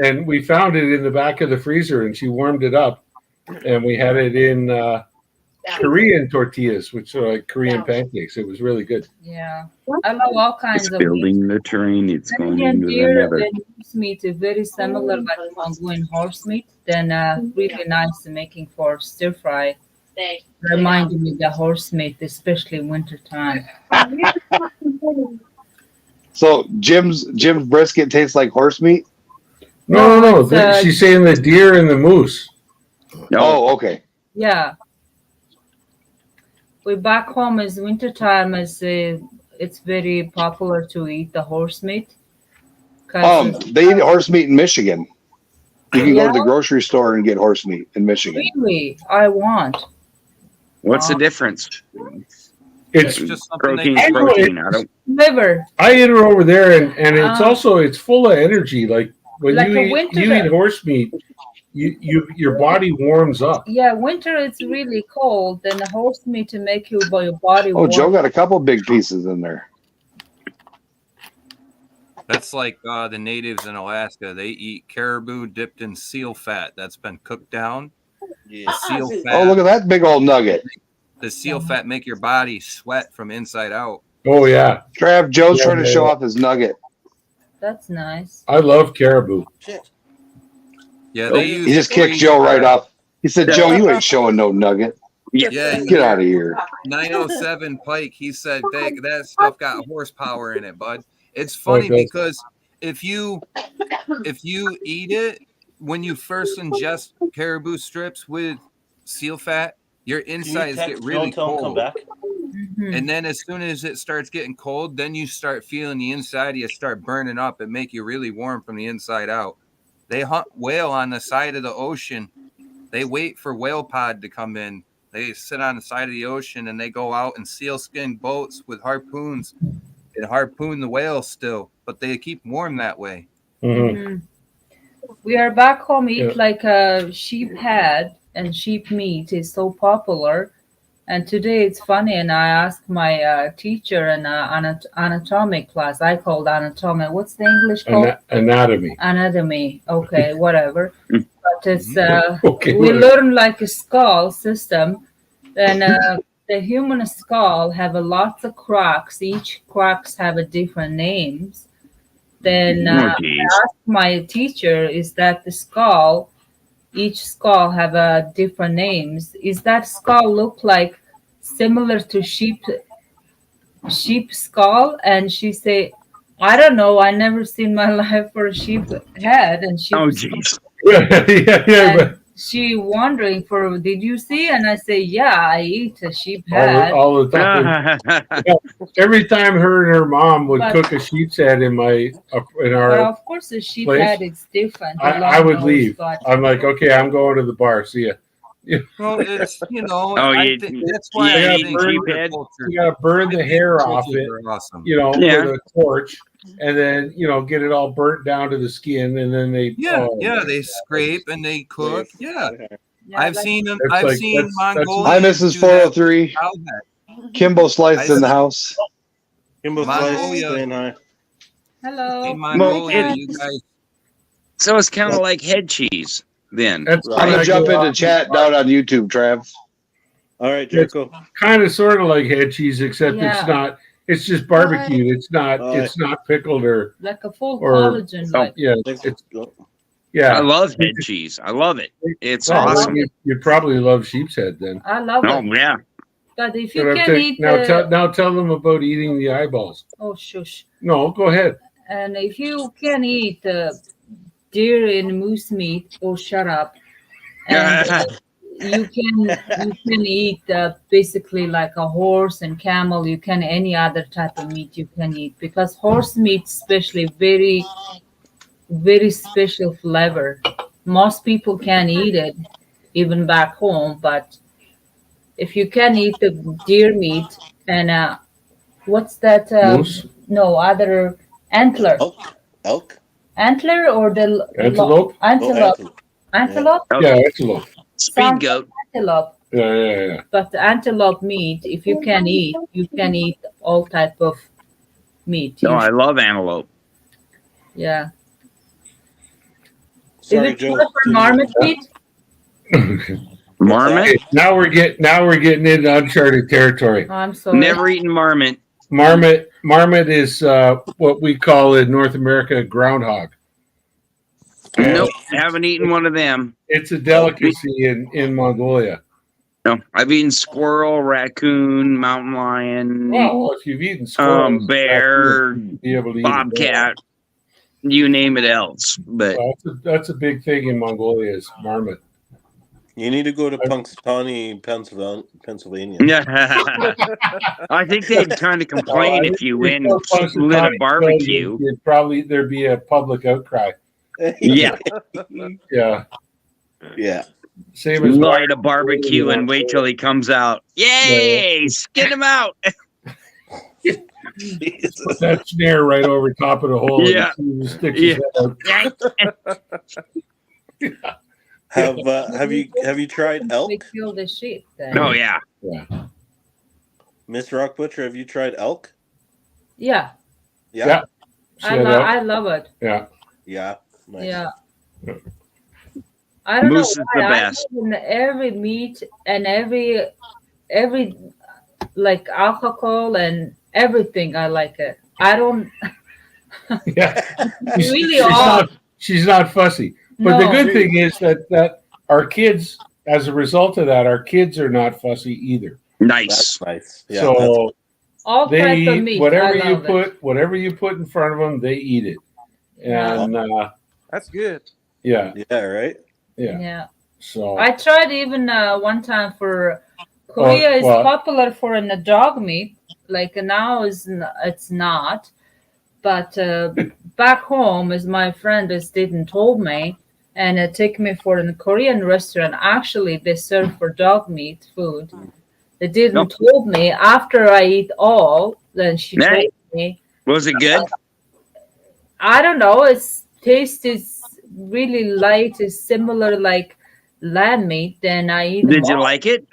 S6: and we found it in the back of the freezer, and she warmed it up, and we had it in Korean tortillas, which are like Korean pancakes. It was really good.
S9: Yeah. I love all kinds
S3: It's
S9: of meat.
S3: building the terrain. It's going
S9: Indian
S3: into the
S9: deer
S3: nether.
S9: and moose meat is very similar like Mongolian horse meat. Then really nice making for stir fry. Reminding me the horse meat, especially winter time.
S4: So Jim's brisket tastes like horse meat.
S6: No.
S9: it's,
S6: She's saying the deer and the moose.
S3: No,
S4: Oh, okay.
S9: Yeah. We back home is winter time is it's very popular to eat the horse meat. 'Cause it's-
S4: They eat horse meat in Michigan. You can go
S9: Yeah?
S4: to the grocery store and get horse meat in Michigan.
S9: really, I want.
S3: what's the difference?
S6: It's
S8: It's just something they
S3: Protein's
S6: I know
S3: protein. I don't.
S9: Liver.
S6: I ate her over there, and it's
S9: Ah.
S6: also it's full of energy. Like when
S9: Like
S6: you
S9: a
S6: eat,
S9: winter
S6: you eat horse meat, your body warms up.
S9: Yeah, winter it's really cold, then the horse meat to make your body
S4: Oh,
S9: warm.
S4: Joe got a couple big pieces in there.
S8: That's like the natives in Alaska. They eat caribou dipped in seal fat that's been cooked down. The seal fat.
S4: Oh, look at that big old nugget.
S8: The seal fat make your body sweat from inside out.
S6: Oh yeah,
S4: Trav, Joe's
S6: Yeah,
S4: trying to
S6: yeah,
S4: show
S6: yeah.
S4: off his nugget.
S9: That's nice.
S6: I love caribou.
S8: Yeah, they use.
S4: He just kicked
S8: crazy
S4: Joe right
S8: fat.
S4: off. He said, "Joe, you ain't showing no nugget.
S8: Yeah,
S4: Get out of here."
S8: 907 Pike. He said that stuff got horsepower in it, bud. It's funny
S6: it does.
S8: because if you eat it when you first ingest caribou strips with seal fat, your insides get really cold.
S9: Mhm.
S8: And then as soon as it starts getting cold, then you start feeling the inside of you start burning up and make you really warm from the inside out. They hunt whale on the side of the ocean. They wait for whale pod to come in. They sit on the side of the ocean and they go out in sealskin boats with harpoons and harpoon the whale still, but they keep warm that way.
S6: Mhm.
S9: Mhm. We are back home eat
S6: Yeah.
S9: like a sheep head and sheep meat is so popular. And today it's funny, and I asked my teacher in anatomy class. I called anatomy. What's the English called?
S6: Anatomy.
S9: Anatomy. Okay, whatever. But it's
S6: Okay,
S9: we
S6: whatever.
S9: learn like a skull system, and the human skull have a lots of cracks. Each cracks have a different names. Then I asked my teacher, is that the skull? Each skull have a different names. Is that skull look like similar to sheep skull? And she say, I don't know. I never seen my life for a sheep head and sheep.
S3: Oh,
S9: skull."
S3: jeez.
S6: yeah,
S9: And she wondering for, did you see? And I say, yeah, I eat a sheep head.
S6: all the time. Every time her and her mom would
S9: But-
S6: cook a sheep's head in
S9: But
S6: our,
S9: of course, the sheep
S6: place,
S9: head is different. The
S6: I
S9: long
S6: would
S9: nose
S6: leave.
S9: got-
S6: I'm like, okay, I'm going to the bar. See ya.
S8: Well, it's
S3: Oh,
S8: I think that's why
S6: yeah,
S8: I
S6: you
S8: think
S6: burn
S8: your
S6: it.
S8: culture.
S6: You gotta burn the hair off it,
S8: Are awesome.
S6: you know,
S3: Yeah.
S6: with a torch, and then get it all burnt down to the skin, and then they
S8: Yeah,
S6: oh,
S8: yeah,
S6: my
S8: they
S6: God.
S8: scrape and they cook. Yeah,
S9: Yeah,
S8: I've
S9: like-
S8: seen them.
S6: That's
S8: I've
S6: like-
S8: seen
S6: that's-
S8: Mongolians.
S4: Hi, Mrs.
S8: do that
S4: 403.
S8: with cow head.
S4: Kimbo Slice in the house.
S1: Kimbo Slice
S8: Mongolia.
S1: saying hi.
S9: Hello.
S8: In Mongolia,
S3: it-
S8: you guys.
S3: So it's kind of like head cheese then.
S6: That's
S4: I'm gonna jump into chat down on YouTube, Trav.
S1: All right, Jericho.
S6: kind of sort of like head cheese, except
S9: Yeah.
S6: it's not. It's just barbecued. It's not.
S1: All right.
S6: It's not pickled or
S9: Like a full
S6: Or-
S9: collagen.
S3: Oh,
S9: Like,
S6: yeah.
S1: Thanks.
S6: It's
S3: I
S6: yeah.
S3: love head cheese. I love it. It's
S6: Well,
S3: awesome.
S6: You'd probably love sheep's head then.
S9: I love
S3: Oh,
S9: it.
S3: yeah.
S9: But if
S6: But
S9: you
S6: I'm
S9: can
S6: saying-
S9: eat
S6: now tell them about eating the eyeballs.
S9: oh shush.
S6: No, go ahead.
S9: And if you can eat deer and moose meat, oh shut up. And you can eat basically like a horse and camel. You can any other type of meat you can eat because horse meat, especially, very very special flavor. Most people can't eat it. even back home. But if you can eat the deer meat and what's that?
S6: Moose?
S9: No, other antler.
S1: Elk.
S9: Antler or the
S6: Antelope?
S9: antelope.
S1: antelope.
S9: Antelope?
S6: Yeah, antelope.
S3: Speed
S9: Sounds
S3: goat.
S9: like antelope.
S6: Yeah.
S9: But the antelope meat, if you can eat all type of meat.
S3: No, I love antelope.
S9: Yeah.
S1: Sorry,
S9: Is it
S1: Joe.
S9: good for marmot meat?
S3: Marmot?
S6: Okay, now we're getting into uncharted territory.
S9: Oh, I'm sorry.
S3: Never eaten marmot.
S6: Marmot is what we call in North America groundhog.
S3: Nope, haven't eaten one of them.
S6: It's a delicacy in Mongolia.
S3: No, I've eaten squirrel, raccoon, mountain lion,
S6: Well, if you've eaten squirrel,
S3: bear,
S6: be able to eat
S3: bobcat, you name it else. But
S6: well, that's a big thing in Mongolia is marmot.
S1: You need to go to Punxsutawney, Pennsylvania.
S3: I think they'd kind of complain if you went and lit a barbecue.
S6: There'd be a public outcry.
S3: Yeah.
S6: Yeah.
S1: Yeah.
S6: Same as
S3: light a barbecue and wait till he comes out. Yay! Skin him out.
S6: Put that snare right over top of the hole.
S3: Yeah.
S6: And sticks his head out.
S1: Have you tried elk?
S9: We kill the sheep then.
S3: Oh yeah.
S1: Miss Rock Butcher, have you tried elk?
S9: Yeah.
S1: Yeah.
S9: I love it.
S6: Yeah.
S1: Yeah. Nice.
S9: Yeah. I don't
S3: Moose
S9: know
S3: is
S9: why.
S3: the
S9: I
S3: best.
S9: love in every meat and every like alcohol and everything. I like it. I don't.
S6: Yeah.
S9: Really odd.
S6: She's not fussy. But the good thing is that our kids, as a result of that, our kids are not fussy either.
S3: Nice.
S1: That's nice. Yeah.
S6: So
S9: all
S6: they
S9: type of
S6: eat
S9: meat.
S6: whatever
S9: I
S6: you
S9: love
S6: put
S9: it.
S6: whatever you put in front of them, they eat it. And
S5: That's good.
S6: yeah.
S1: Yeah. Right.
S6: Yeah.
S9: Yeah.
S6: So
S9: I tried even one time for Korea is popular for a dog meat. Like now it's not, but back home, as my friend didn't told me, and it took me for a Korean restaurant. Actually, they serve for dog meat food. They didn't told me after I eat all. Then she told me.
S3: Was it good?
S9: I don't know. Its taste is really light. It's similar like lamb meat. Then I eat.
S3: Did you like it?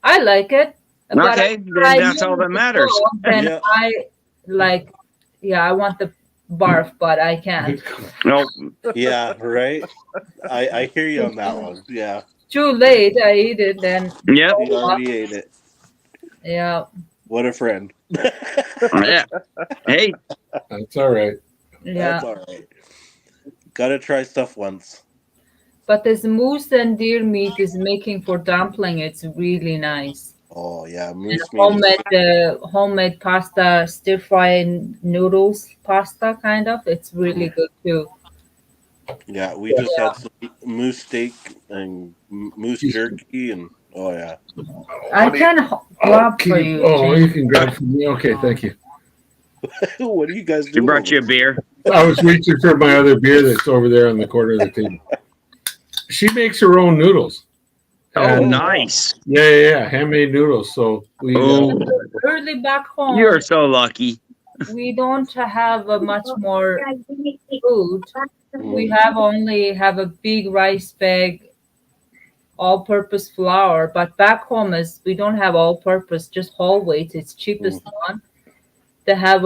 S9: I like it. But
S3: Okay, then that's all that matters.
S9: Then I like. Yeah, I want the barf, but I can't.
S3: Nope.
S1: Yeah. Right. I hear you on that one. Yeah.
S9: Too late. I eat it. Then.
S3: Yep.
S1: You already ate it.
S9: Yeah.
S1: What a friend.
S3: Yeah. Hey.
S6: That's all right.
S9: Yeah.
S1: That's all right. Gotta try stuff once.
S9: But this moose and deer meat is making for dumpling. It's really nice.
S1: Oh yeah, moose meat.
S9: Homemade pasta, stir fry noodles pasta kind of. It's really good too.
S1: Yeah, we just had some moose steak and moose jerky, and oh yeah.
S9: I can grab for you.
S6: Oh, you can grab for me. Okay, thank you.
S1: What are you guys doing?
S3: You brought you a beer.
S6: I was reaching for my other beer that's over there on the corner of the table. She makes her own noodles.
S3: Oh, nice.
S6: Yeah, handmade noodles. So we.
S9: Early back home.
S3: You're so lucky.
S9: We don't have much more food. We only have a big rice bag, all-purpose flour. But back home we don't have all-purpose, just whole wheat. It's cheapest one. They have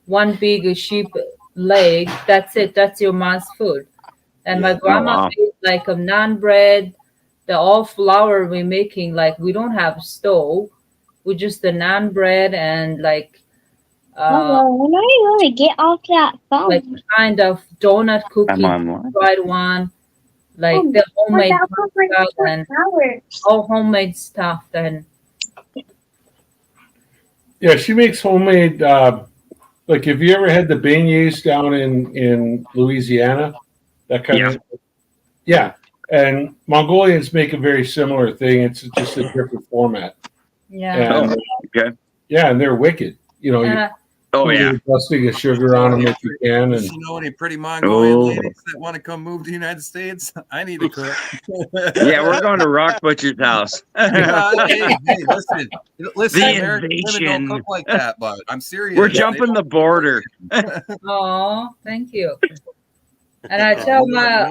S9: one big sheep leg. That's it. That's your mom's food. And my grandma made like a naan bread. The all flour we're making, like we don't have stove. We just the naan bread and like
S10: when are you going to get off that phone?
S9: like kind of donut cookie, fried one, like the homemade stuff and all homemade stuff. Then
S6: yeah, she makes homemade. Like, have you ever had the beignets down in Louisiana? That kind of. Yeah, and Mongolians make a very similar thing. It's just a different format.
S9: Yeah.
S6: And, yeah, and they're wicked. You know,
S3: Oh
S6: a
S3: yeah.
S6: little dusting of sugar on them if you can.
S8: Does
S6: And
S8: she know any pretty Mongolian
S3: Oh.
S8: ladies that want to come move to the United States? I need a cook.
S3: Yeah, we're going to Rock Butcher's house.
S8: Hey, listen,
S3: The
S8: American women don't
S3: invasion.
S8: cook like that, but I'm serious.
S3: We're
S8: They
S3: jumping
S8: don't
S3: the border.
S9: Oh, thank you. And I tell my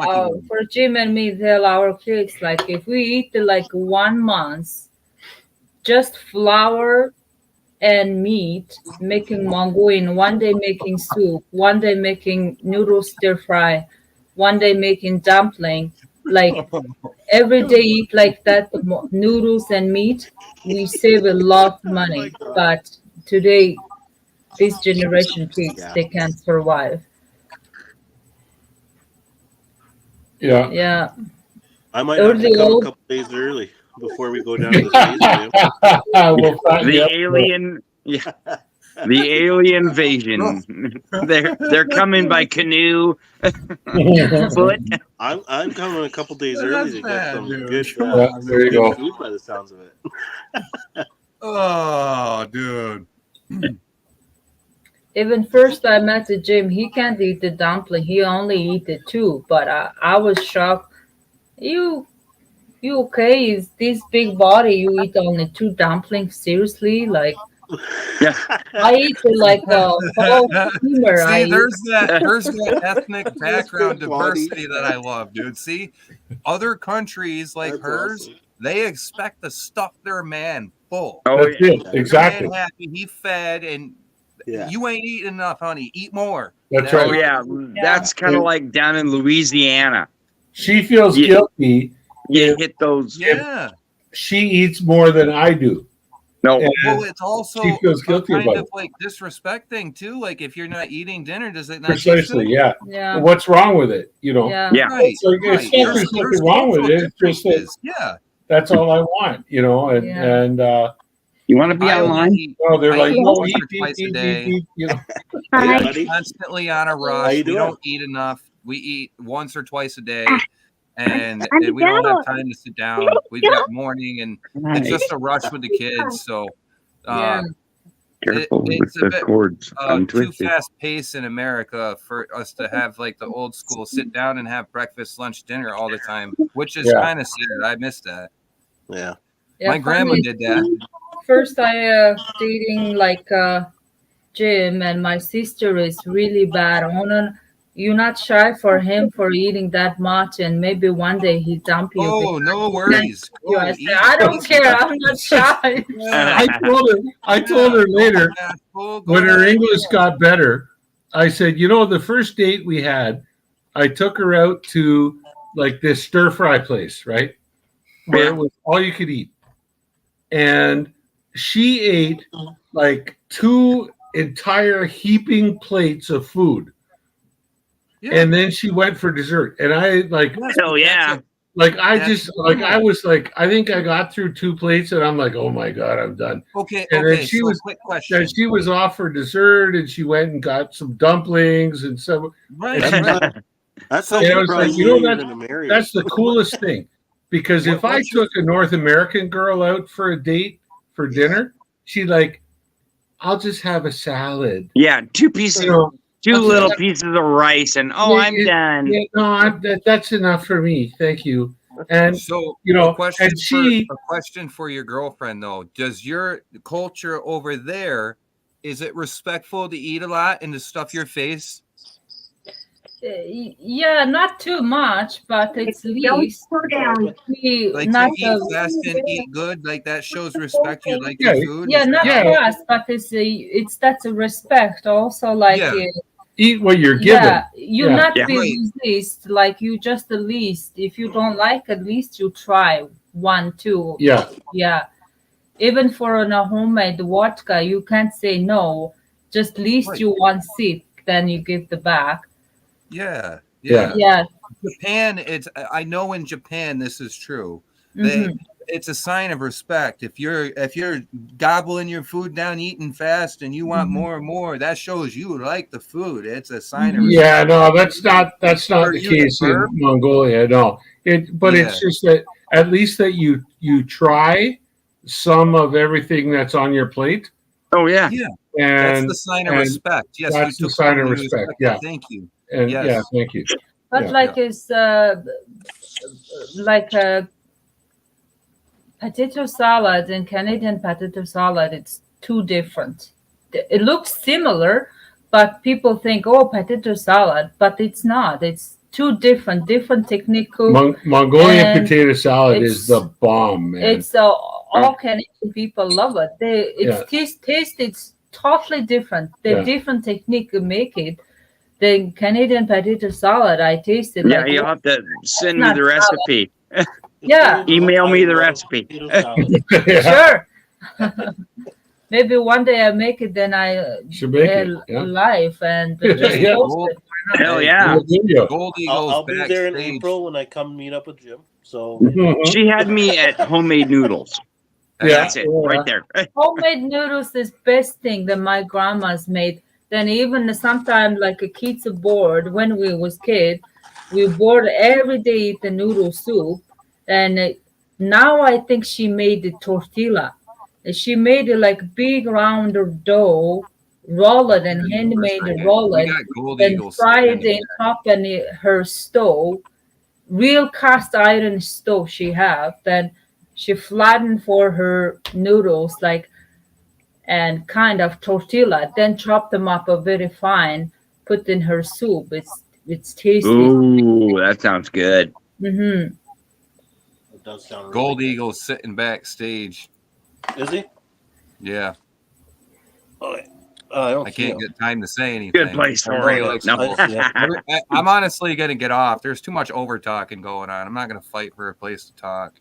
S9: for Jim and me, tell our kids like if we eat like 1 month, just flour and meat, making Mongolian, one day making soup, one day making noodle stir fry, one day making dumpling, like every day eat like that, noodles and meat, we save a lot of money. But today, this generation kids, they can't survive.
S6: yeah.
S9: Yeah.
S1: I might have to
S9: Early
S1: come a
S9: old,
S1: couple days early before we go down to the States, Jim.
S6: We'll find
S3: The
S6: you up.
S3: alien, yeah, the alien invasion. They're coming by canoe, foot.
S1: I'm coming a couple days
S8: That's
S1: early to
S8: bad,
S1: get some
S8: dude.
S1: good,
S6: Yeah, there you
S1: good
S6: go.
S1: food by the sounds of it.
S8: Oh, dude.
S9: even first I met the Jim, he can't eat the dumpling. He only eat the two. But I was shocked. You okay? Is this big body? You eat only two dumplings? Seriously? Like
S3: Yeah.
S9: I eat like a whole steamer. I
S8: See,
S9: eat.
S8: there's that ethnic
S1: This
S8: background
S1: big body.
S8: diversity that I love, dude. See, other countries like
S1: That's
S8: hers,
S1: awesome.
S8: they expect to stuff their man full.
S3: Oh
S6: That's
S3: yeah.
S6: it. Exactly.
S8: Man happy, he fed, and
S1: Yeah.
S8: you ain't eating enough, honey. Eat more.
S6: That's
S3: Oh
S6: right.
S3: yeah. That's kind of like down in Louisiana.
S6: She feels
S3: Yeah.
S6: guilty.
S3: You hit those.
S8: Yeah.
S6: She eats more than I do.
S3: No.
S6: And
S8: Well, it's also
S6: she feels guilty
S8: kind
S6: about
S8: of
S6: it.
S8: like disrespecting too. Like if you're not eating dinner, does it not taste
S6: Precisely,
S8: good?
S6: yeah.
S9: Yeah.
S6: What's wrong with it? You know,
S9: Yeah.
S3: Yeah.
S8: Right.
S6: it's like,
S8: right.
S6: it's not there's nothing wrong with
S8: cultural
S6: it. It's just that
S8: differences. Yeah.
S6: that's all I want, you know. And
S9: Yeah.
S6: and
S3: You want to be
S8: I
S3: online?
S8: only eat,
S6: no, they're
S8: I
S6: like,
S8: eat
S6: no,
S8: once
S6: eat,
S8: or
S6: eat,
S8: twice a
S6: eat,
S8: day.
S6: eat, you know.
S1: Hey,
S8: We're
S1: buddy.
S8: constantly on a
S1: How
S8: rush.
S1: you
S8: We
S1: doing?
S8: don't eat enough. We eat once or twice a day, and
S10: I'm
S8: we don't have
S10: down.
S8: time to sit down. We've got morning, and it's just a rush with the kids. So,
S9: Yeah.
S3: Careful
S8: it's
S3: with
S8: a
S3: the
S8: bit
S3: cords. I'm
S8: too
S3: twisted.
S8: fast paced in America for us to have like the old school sit down and have breakfast, lunch, dinner all the time, which is
S6: Yeah.
S8: kind of sad. I miss that.
S1: Yeah.
S9: Yeah,
S8: My grandma
S9: funny.
S8: did that.
S9: First dating like Jim, and my sister is really bad. You're not shy for him for eating that much, and maybe one day he dump you.
S8: Oh, no worries.
S9: You. I
S8: Go
S9: said,
S8: eat.
S9: I don't care. I'm not shy.
S8: Yeah.
S6: I told her later
S8: Go
S6: when her
S8: ahead.
S6: English got better. I said, you know, the first date we had, I took her out to like this stir fry place, right, where
S3: Yeah.
S6: it was all you could eat, and she ate like 2 entire heaping plates of food.
S8: Yeah.
S6: And then she went for dessert. And I like,
S3: Hell yeah.
S6: like I
S8: That's
S6: just like I was like, I think I got through 2 plates and I'm like, oh my God, I'm done.
S8: Okay.
S6: And then
S8: Okay.
S6: she
S8: So
S6: was-
S8: quick question.
S6: Then she was off for dessert and she went and got some dumplings and some.
S8: Right.
S6: and
S8: right.
S6: she's
S1: That's
S8: So-
S1: how
S6: Yeah, I
S1: you
S6: was
S1: probably
S6: like, you know,
S1: live in America.
S6: That's the coolest thing. Because if I
S8: What's your-
S6: took a North American girl out for a date for dinner, she'd like, I'll just have a salad.
S3: Yeah. 2 pieces.
S6: You know,
S3: 2
S6: I'll
S3: little
S6: just-
S3: pieces of rice, and I'm done.
S6: yeah, no, that's enough for me. Thank you. And
S8: So
S6: you know,
S8: a question
S6: and she-
S8: for, a question for your girlfriend though. Does your culture over there, is it respectful to eat a lot and to stuff your face?
S9: Yeah, not too much, but it's
S10: Don't
S9: least.
S10: slow down.
S8: Like
S9: Not
S8: you eat fast and eat good, like that shows respect. You like your food.
S9: yeah, not
S6: Yeah.
S9: fast, but it's that's a respect. Also, like
S8: Yeah.
S6: eat what you're given.
S9: yeah, you
S6: Yeah.
S9: not
S3: Yeah.
S9: be
S8: Right.
S9: resist. Like you just the least. If you don't like, at least you try 1, 2.
S6: Yeah.
S9: Yeah. Even for a homemade vodka, you can't say no. Just least
S8: Right.
S9: you one sip, then you give the back.
S8: Yeah.
S6: Yeah.
S9: Yeah.
S8: Japan, I know in Japan this is true.
S9: Mhm.
S8: It's a sign of respect. If you're gobbling your food down, eating fast, and you want
S9: Mhm.
S8: more and more, that shows you like the food. It's a sign of respect.
S6: Yeah, no, that's not
S8: Are
S6: the
S8: you
S6: case
S8: the
S6: in
S8: verb?
S6: Mongolia. No, but
S8: Yeah.
S6: it's just that at least that you try some of everything that's on your plate.
S3: Oh yeah.
S8: Yeah. That's
S6: and
S8: the sign of
S6: and
S8: respect. Yes,
S6: that's
S8: you
S6: the
S8: took
S6: sign of
S8: something
S6: respect.
S8: to
S6: Yeah,
S8: thank you.
S6: and
S8: Yes.
S6: yeah, thank you.
S9: But
S6: Yeah.
S9: like it's like a potato salad and Canadian potato salad, it's two different. It looks similar, but people think, oh, potato salad, but it's not. It's two different technique.
S6: Mongolian
S9: and
S6: potato salad
S9: it's-
S6: is the bomb, man.
S9: It's all Canadian people love it. Taste it's totally different. The
S6: Yeah.
S9: different technique to make it. The Canadian potato salad, I tasted
S3: Yeah,
S9: like
S3: you'll have to send me
S9: not
S3: the recipe.
S9: Yeah.
S3: Email me the
S1: I love
S3: recipe.
S1: potato salad.
S9: Sure. Maybe one day I make it, then I
S6: Should make it, yeah.
S9: live and
S6: Yeah,
S9: just
S6: yeah.
S9: post it. Why not?
S3: Hell yeah.
S8: Gold Eagles
S1: I'll be there in
S8: backstage.
S1: April when I come meet up with Jim. So
S3: She had me at homemade noodles. And
S6: Yeah.
S3: that's it, right there.
S9: Homemade noodles is best thing that my grandma's made. Then even sometimes like a kids board when we was kid, we board every day eat the noodle soup. And now I think she made the tortilla. She made it like big round of dough, roll it and handmade roll
S8: We
S9: it,
S8: got Gold
S9: then
S8: Eagles.
S9: fry
S8: sitting
S9: it
S8: in
S9: in top in her stove. Real cast iron stove she have. Then she flattened for her noodles like and kind of tortilla, then chop them up very fine, put in her soup. It's tasty.
S3: Ooh, that sounds good.
S9: Mm-hmm.
S1: it does sound really
S8: Gold
S1: good.
S8: Eagles sitting backstage.
S1: Is he?
S8: Yeah.
S1: Oh, I don't
S8: I
S1: see
S8: can't
S1: him.
S8: get time to say anything.
S3: Good place
S8: I'm
S3: for
S8: ready
S3: it.
S8: like
S3: No.
S8: school. I'm honestly going to get off. There's too much over talking going on. I'm not going to fight for a place to talk.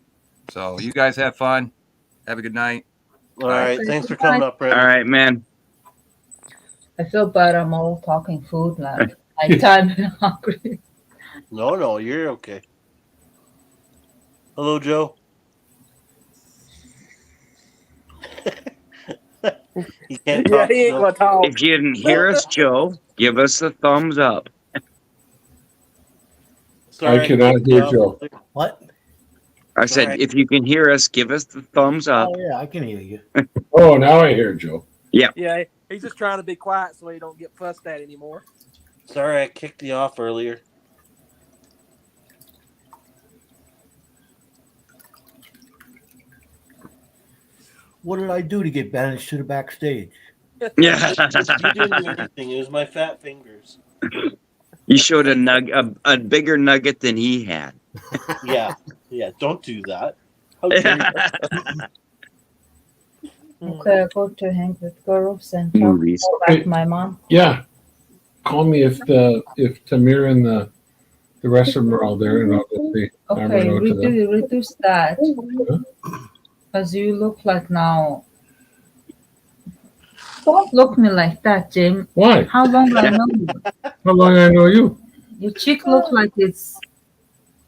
S8: So you guys have fun. Have a good night.
S1: All right.
S9: Okay,
S1: Thanks for
S9: good night.
S1: coming up, Brandon.
S3: All right, man.
S9: I feel bad. I'm all talking food like nighttime and hungry.
S1: No, you're okay. Hello, Joe. He can't
S5: Yeah,
S1: talk.
S5: he ain't
S1: Joe.
S5: gonna talk.
S3: If you didn't hear us, Joe, give us a thumbs up.
S1: Sorry,
S6: I cannot
S1: kicked
S6: hear
S1: you off
S6: Joe.
S1: earlier.
S2: What?
S3: I said,
S1: Alright.
S3: if you can hear us, give us the thumbs up.
S2: Oh yeah, I can hear you.
S6: Oh, now I hear Joe.
S5: Yeah, he's just trying to be quiet so he don't get fussed at anymore.
S1: Sorry, I kicked you off earlier.
S2: What did I do to get banished to the backstage?
S3: Yeah.
S1: You didn't do anything. It was my fat fingers.
S3: You showed a bigger nugget than he had.
S1: Yeah. Don't do that. How dare you?
S9: Okay, I go to hang with girls and talk
S3: Movies.
S9: about my mom.
S6: Yeah. Call me if Tamir and the rest of them are all there, and I'll go see.
S9: Okay,
S6: to them.
S9: reduce that. Because you look like now. Don't look me like that, Jim.
S6: Why?
S9: How long I know you?
S6: How long I know you?
S9: Your cheek look like it's.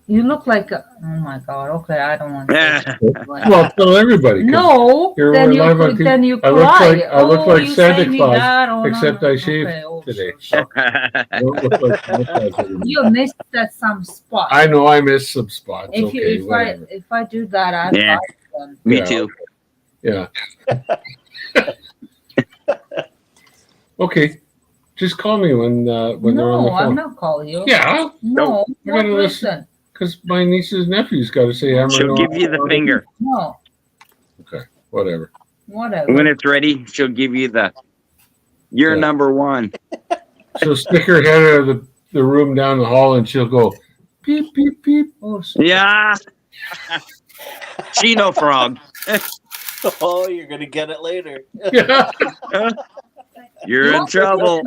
S9: You look like a, oh my god. Okay, I don't want to. Say
S6: Well, tell everybody. 'cause
S9: no,
S6: you're
S9: then
S6: live on
S9: you
S6: TV.
S9: then you
S6: I
S9: cry.
S6: look like
S9: you
S6: Santa
S9: say me
S6: Claus,
S9: that. Oh,
S6: except
S9: no.
S6: I shaved
S9: Okay, oh,
S6: today.
S9: sure.
S6: I don't look like Santa Claus anymore.
S9: You missed that some spot.
S6: I know I missed some spots.
S9: If
S6: Okay,
S9: you
S6: whatever.
S9: if I do that, I'll
S3: Yeah.
S9: buy them.
S3: Me
S6: Yeah,
S3: too.
S6: Yeah. Okay. Just call me when they're on the
S9: No,
S6: phone.
S9: I'm not calling you.
S6: Yeah,
S9: No,
S6: I
S9: not
S6: gotta listen.
S9: listen.
S6: because my nieces and nephews got to say I'm
S3: She'll give you the finger.
S9: No,
S6: Whatever.
S9: whatever.
S3: When it's ready, she'll give you the, you're
S6: Yeah.
S3: number one.
S6: She'll stick her head out of the room down the hall and she'll go, beep, beep, beep.
S9: Oh,
S3: Yeah. Chino frog.
S1: Oh, you're gonna get it later.
S6: Yeah.
S3: You're in trouble.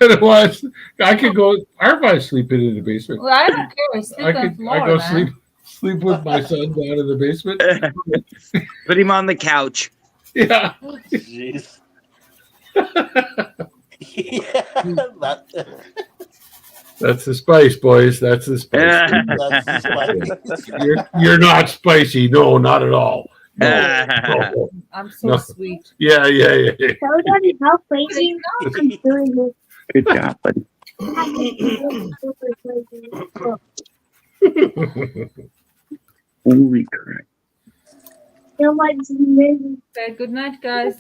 S6: Otherwise, I could go. I sleeping in the basement.
S9: Well, I don't care. I sleep on the floor,
S6: I go
S9: man.
S6: sleep with my son down in the basement.
S3: Put him on the couch.
S6: Yeah.
S1: Jeez. Yeah,
S6: That's the spice, boys. That's the spice.
S1: that's spicy.
S6: You're not spicy. No, not at all. No, no.
S9: I'm so
S6: No.
S9: sweet.
S6: Yeah.
S10: So Daddy, how crazy I'm doing this.
S3: Good job, buddy. Holy crap.
S10: So much amazing.
S9: Okay, good night, guys.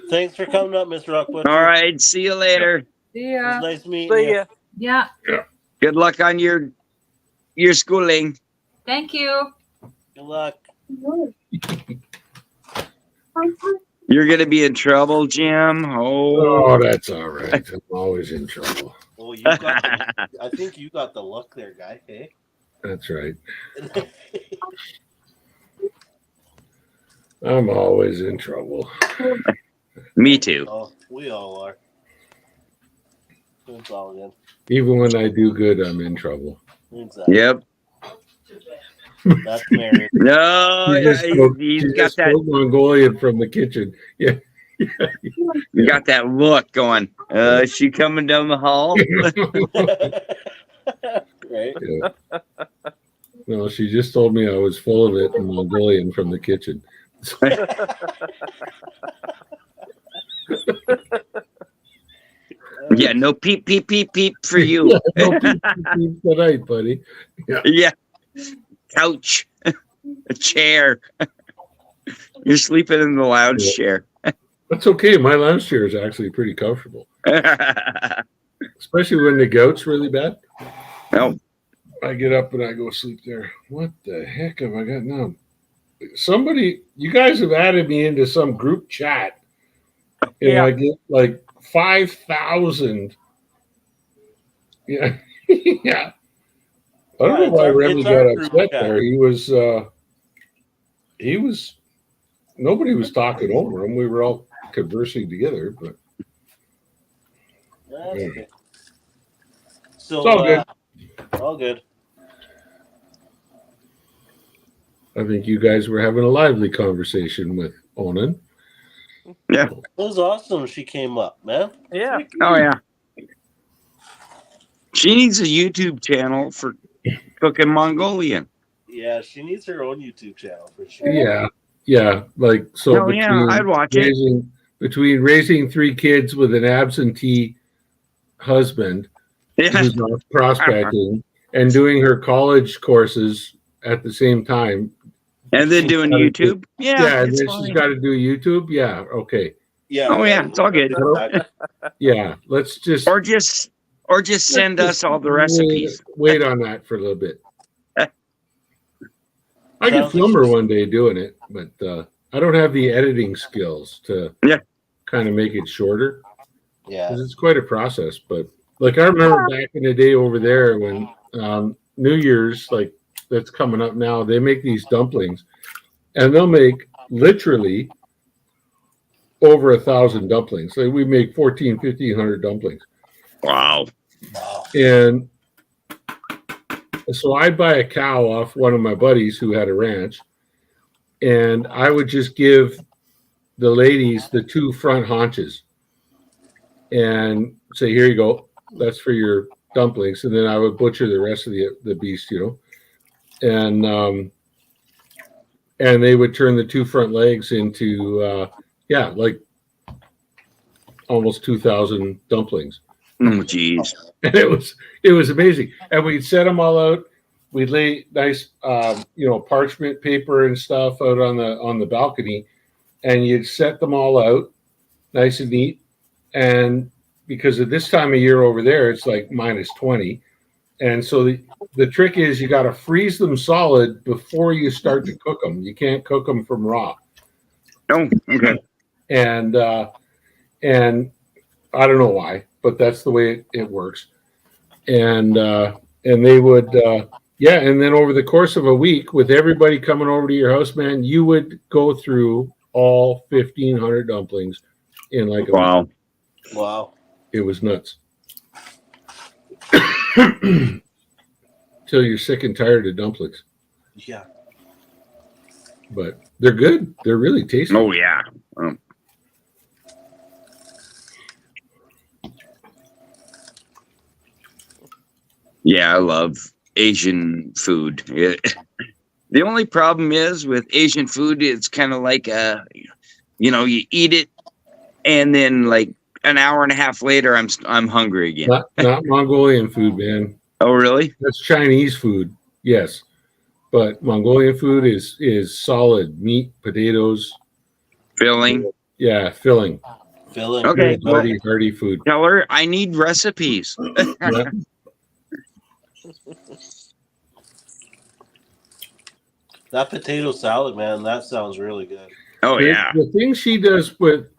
S1: Thanks for coming up, Miss Rock Butcher.
S3: All right. See you later.
S9: See
S1: It was
S9: ya.
S1: nice meeting
S5: See
S1: you.
S5: ya.
S9: Yeah.
S3: Good luck on your schooling.
S9: Thank you.
S1: Good luck.
S3: You're gonna be in trouble, Jim.
S6: Oh,
S3: Oh.
S6: that's all right. I'm always in trouble.
S1: Well, you got I think you got the luck there, guy. Hey.
S6: That's right. I'm always in trouble.
S3: Me too.
S1: Oh, we all are. It's all good.
S6: Even when I do good, I'm in trouble.
S1: Exactly.
S3: Yep.
S1: That's married.
S3: No,
S6: She just spoke-
S3: he's
S6: she
S3: got
S6: just
S3: that.
S6: spoke Mongolian from the kitchen. Yeah.
S3: You got that look going. Is she coming down the hall?
S1: Right?
S6: Yeah. No, she just told me I was full of it in Mongolian from the kitchen.
S3: Yeah, no peep, peep, peep, peep for you.
S6: Yeah, no peep, peep, peep tonight, buddy.
S3: Yeah. Couch, a chair. You're sleeping in the lounge
S6: Yeah.
S3: chair.
S6: That's okay. My lounge chair is actually pretty comfortable, especially when the gout's really bad.
S3: No.
S6: I get up and I go sleep there. What the heck have I got now? Somebody, you guys have added me into some group chat, and
S5: Yeah.
S6: I get like 5,000. Yeah, yeah. I don't know why Remy
S1: it's our
S6: got
S1: group
S6: upset
S1: chat.
S6: there. He was. Nobody was talking over him. We were all conversing together, but
S1: That's okay. So,
S6: it's all good.
S1: all good.
S6: I think you guys were having a lively conversation with Onan.
S3: Yeah.
S1: It was awesome she came up, man.
S5: Yeah.
S3: Oh yeah. She needs a YouTube channel for cooking Mongolian.
S1: Yeah, she needs her own YouTube channel for sure.
S6: Yeah. Like so.
S3: Oh yeah, I'd watch it.
S6: Between raising 3 kids with an absentee husband
S3: Yeah.
S6: who's not prospecting and doing her college courses at the same time.
S3: And then doing
S6: Gotta
S3: YouTube. Yeah.
S6: Yeah, and
S3: it's
S6: then
S3: fine.
S6: she's got to do YouTube. Yeah, okay.
S1: Yeah.
S3: Oh yeah, it's all good.
S6: Yeah, let's just
S3: Or just send us all the recipes.
S6: Wait on that for a little bit. I could
S1: Sounds
S6: film her one day doing it, but I don't have the editing skills to kind of make it shorter.
S1: Yeah.
S6: 'Cause it's quite a process. But like I remember back in the day over there when New Year's, like that's coming up now, they make these dumplings, and they'll make literally over 1,000 dumplings. Like we make 1,500 dumplings.
S3: Wow.
S6: And so I'd buy a cow off one of my buddies who had a ranch, and I would just give the ladies the 2 front haunches and say, here you go, that's for your dumplings. And then I would butcher the rest of the beast, and they would turn the 2 front legs into like almost 2,000 dumplings.
S3: Oh geez.
S6: And it was amazing. And we'd set them all out. We'd lay nice parchment paper and stuff out on the balcony, and you'd set them all out nice and neat. And because at this time of year over there it's like -20, and so the trick is you got to freeze them solid before you start to cook them. You can't cook them from raw.
S3: Oh, okay.
S6: And I don't know why, but that's the way it works. And they would and then over the course of a week, with everybody coming over to your house, man, you would go through all 1,500 dumplings in like a week.
S1: Wow.
S6: It was nuts. Till you're sick and tired of dumplings.
S1: Yeah.
S6: But they're good. They're really tasty.
S3: Oh yeah. Yeah, I love Asian food. The only problem is with Asian food, it's kind of like you eat it, and then like an hour and a half later, I'm hungry again.
S6: Not Mongolian food, man.
S3: Oh, really?
S6: That's Chinese food, yes. But Mongolian food is solid meat, potatoes,
S3: Filling.
S6: Yeah, filling.
S1: Filling.
S3: Okay.
S6: Good, hearty food.
S3: Tell her I need recipes.
S6: Yeah.
S1: That potato salad, man, that sounds really good.
S3: Oh yeah.
S6: The thing she does with,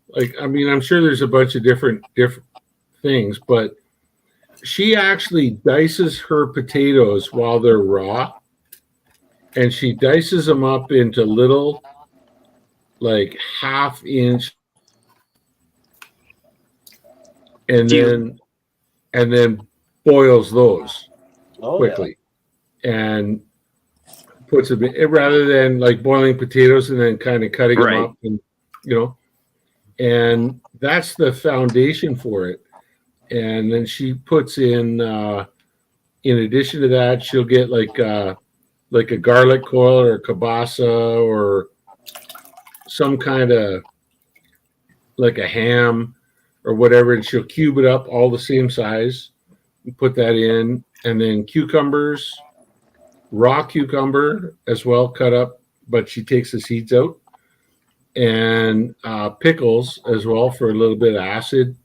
S6: like, I mean, I'm sure there's a bunch of different things, but she actually dices her potatoes while they're raw, and she dices them up into little, like, half-inch, and then boils those quickly, and puts them in, rather than like boiling potatoes and then kind of cutting them up, and and that's the foundation for it. And then she puts in addition to that, she'll get like a garlic coil or kielbasa or some kind of like a ham or whatever, and she'll cube it up all the same size and put that in, and then cucumbers, raw cucumber as well, cut up, but she takes the seeds out, and pickles as well for a little bit of acid,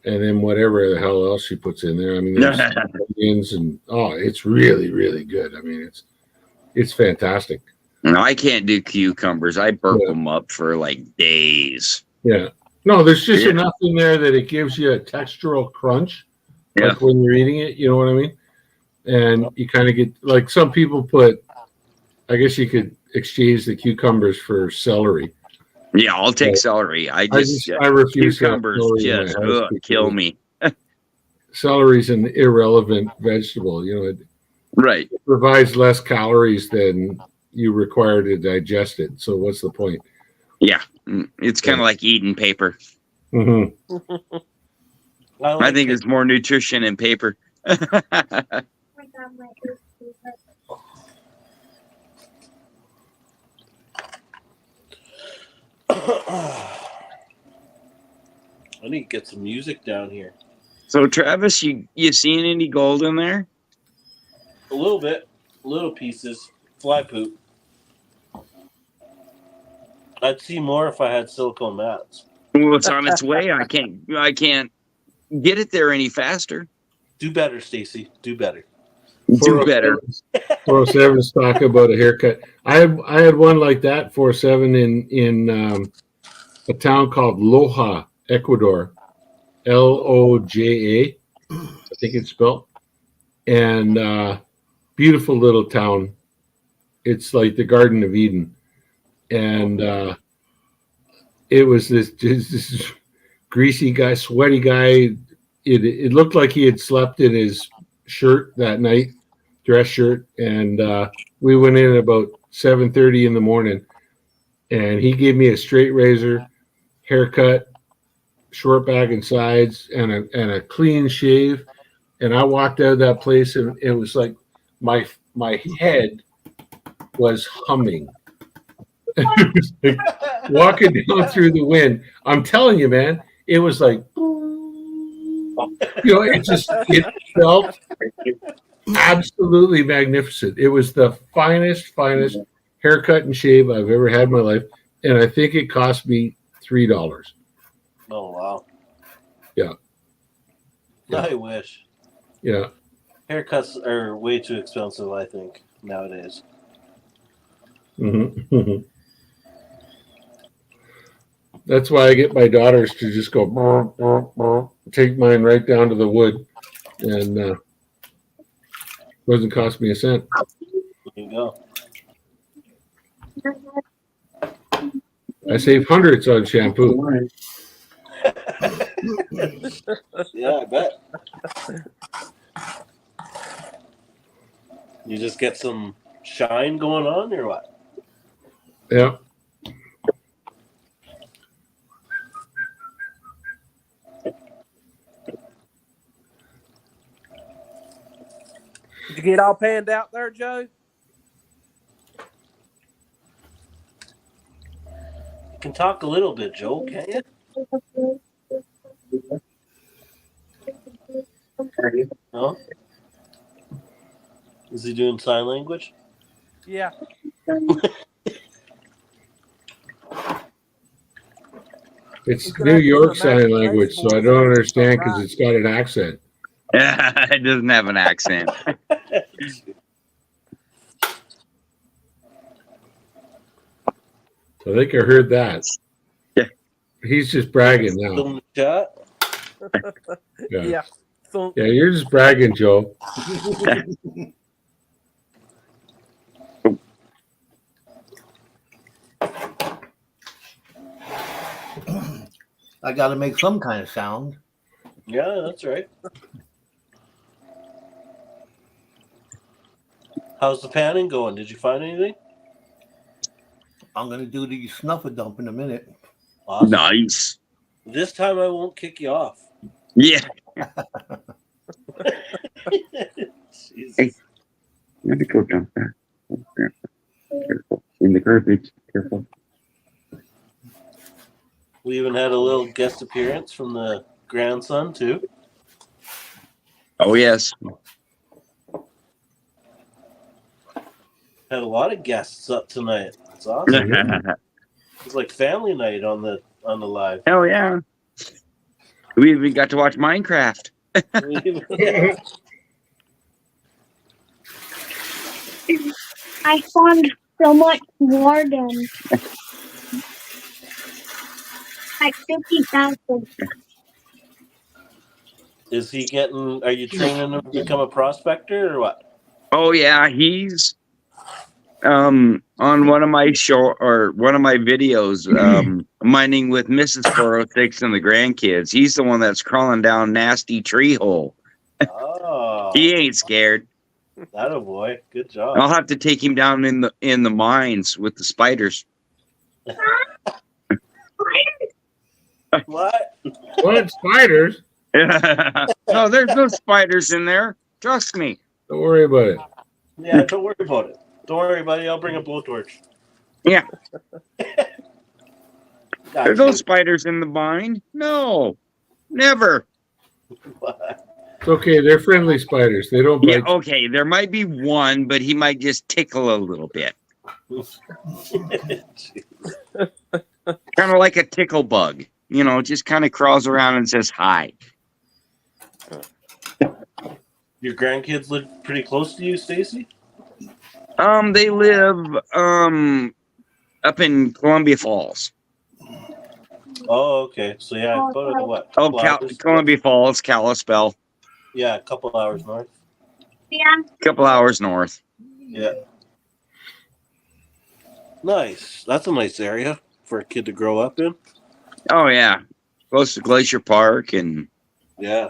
S6: and then whatever the hell else she puts in there. I mean, there's onions, and it's really, really good. I mean, it's fantastic.
S3: No, I can't do cucumbers. I burp them up for like days.
S6: Yeah. No, there's just enough in there that it gives you a textural crunch, like when you're eating it. You know what I mean? And you kind of get, like, some people put, I guess you could exchange the cucumbers for celery.
S3: Yeah, I'll take celery. I
S6: refuse
S3: cucumbers. Just kill me.
S6: Celery's an irrelevant vegetable. You know,
S3: it
S6: provides less calories than you require to digest it. So what's the point?
S3: Yeah, it's kind of like eating paper.
S6: Mm-hmm.
S3: I think there's more nutrition in paper.
S1: I need to get some music down here.
S3: So Travis, you seeing any gold in there?
S1: A little bit, little pieces, fly poop. I'd see more if I had silicone mats.
S3: Well, it's on its way. I can't get it there any faster.
S1: Do better, Stacy. Do better.
S3: Do better.
S6: 407 is talking about a haircut. I had one like that, 407, in a town called Loja, Ecuador. Loja, I think it's spelled. And beautiful little town. It's like the Garden of Eden. And it was this greasy guy, sweaty guy. It looked like he had slept in his shirt that night, dress shirt. And we went in at about 7:30 in the morning. And he gave me a straight razor, haircut, short back and sides, and a clean shave. And I walked out of that place, and it was like my head was humming. Like walking down through the wind. I'm telling you, man, it was like, it felt absolutely magnificent. It was the finest haircut and shave I've ever had in my life, and I think it cost me $3.
S1: Oh wow!
S6: Yeah.
S1: I wish.
S6: Yeah.
S1: Haircuts are way too expensive, I think, nowadays.
S6: Mm-hmm. That's why I get my daughters to just go, burr, burr, burr, take mine right down to the wood, and doesn't cost me a cent.
S1: There you go.
S6: I save hundreds on shampoo.
S1: Yeah, I bet. You just get some shine going on, or what?
S6: Yeah.
S5: Did you get all panned out there, Joe?
S1: You can talk a little bit, Joel, can't you? No? Is he doing sign language?
S5: Yeah.
S6: It's
S5: You could
S6: New
S5: have to put
S6: York
S5: a
S6: sign
S5: matching
S6: language, so I
S5: baseboard
S6: don't
S5: there,
S6: understand because
S5: right.
S6: it's got an accent.
S3: It doesn't have an accent.
S6: I think I heard that.
S3: Yeah.
S6: He's just bragging now.
S1: Still in the chat.
S6: Yeah.
S5: Yeah. So
S6: Yeah, you're just bragging, Joe.
S2: I got to make some kind of sound.
S1: Yeah, that's right. How's the panning going? Did you find anything?
S2: I'm going to do the snuffer dump in a minute.
S1: Awesome.
S3: Nice.
S1: This time I won't kick you off.
S3: Yeah.
S1: Jesus.
S3: Hey. You have to go down there. Careful. In the garbage. Careful.
S1: We even had a little guest appearance from the grandson too.
S3: Oh, yes.
S1: Had a lot of guests up tonight. It's awesome. It's like family night on the live.
S3: Hell yeah. We even got to watch Minecraft.
S1: Yeah.
S10: I spawned so much more than like 50,000.
S1: Is he getting? Are you training him to become a prospector or what?
S3: Oh yeah, he's on one of my videos, mining with Mrs. 406 and the grandkids. He's the one that's crawling down nasty tree hole.
S1: Oh,
S3: He ain't scared.
S1: that a boy. Good job.
S3: I'll have to take him down in the mines with the spiders.
S1: What?
S6: What? Spiders?
S3: No, there's no spiders in there. Trust me.
S6: Don't worry about it.
S1: Yeah, don't worry about it. Don't worry, buddy. I'll bring a blowtorch.
S3: Yeah. There's no
S1: Gotcha.
S3: spiders in the mine. No. Never.
S6: It's okay. They're friendly spiders. They don't
S3: Yeah,
S6: bite.
S3: okay. There might be one, but he might just tickle a little bit. Kind of like a tickle bug. You know, just kind of crawls around and says hi.
S1: Your grandkids live pretty close to you, Stacy?
S3: They live up in Columbia Falls.
S1: Oh, okay. So yeah, about what?
S3: Oh,
S1: Couple hours?
S3: Columbia Falls, Kalispell.
S1: Yeah, a couple hours north.
S10: Yeah.
S3: Couple hours north.
S1: Yeah. Nice. That's a nice area for a kid to grow up in.
S3: Oh yeah, close to Glacier Park, and
S1: Yeah.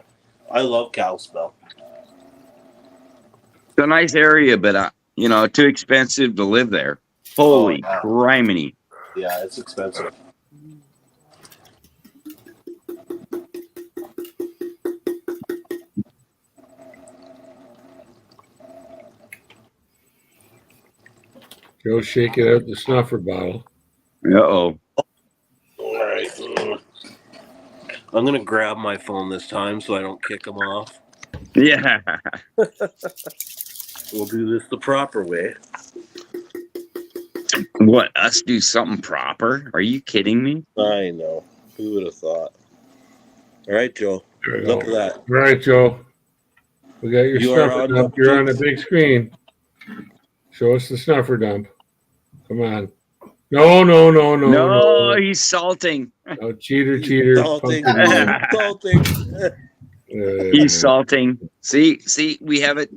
S1: I love Kalispell.
S3: it's a nice area, but you know, too expensive to live there. Holy
S1: Oh, yeah.
S3: criminy!
S1: Yeah, it's expensive.
S6: Go shake it out the snuffer bottle.
S3: Uh-oh.
S1: All right. I'm going to grab my phone this time so I don't kick them off.
S3: Yeah.
S1: We'll do this the proper way.
S3: What, us do something proper? Are you kidding me?
S1: I know. Who would have thought? All right, Joe.
S6: There you
S1: Look
S6: go.
S1: at that.
S6: All right, Joe. We got your
S1: You are
S6: snuffer
S1: on
S6: dump.
S1: the-
S6: You're on the big screen. Show us the snuffer dump. Come on. No.
S3: He's salting.
S6: No, cheater.
S1: Salting.
S6: pumpkin.
S1: Salting.
S3: He's salting. See, we have it.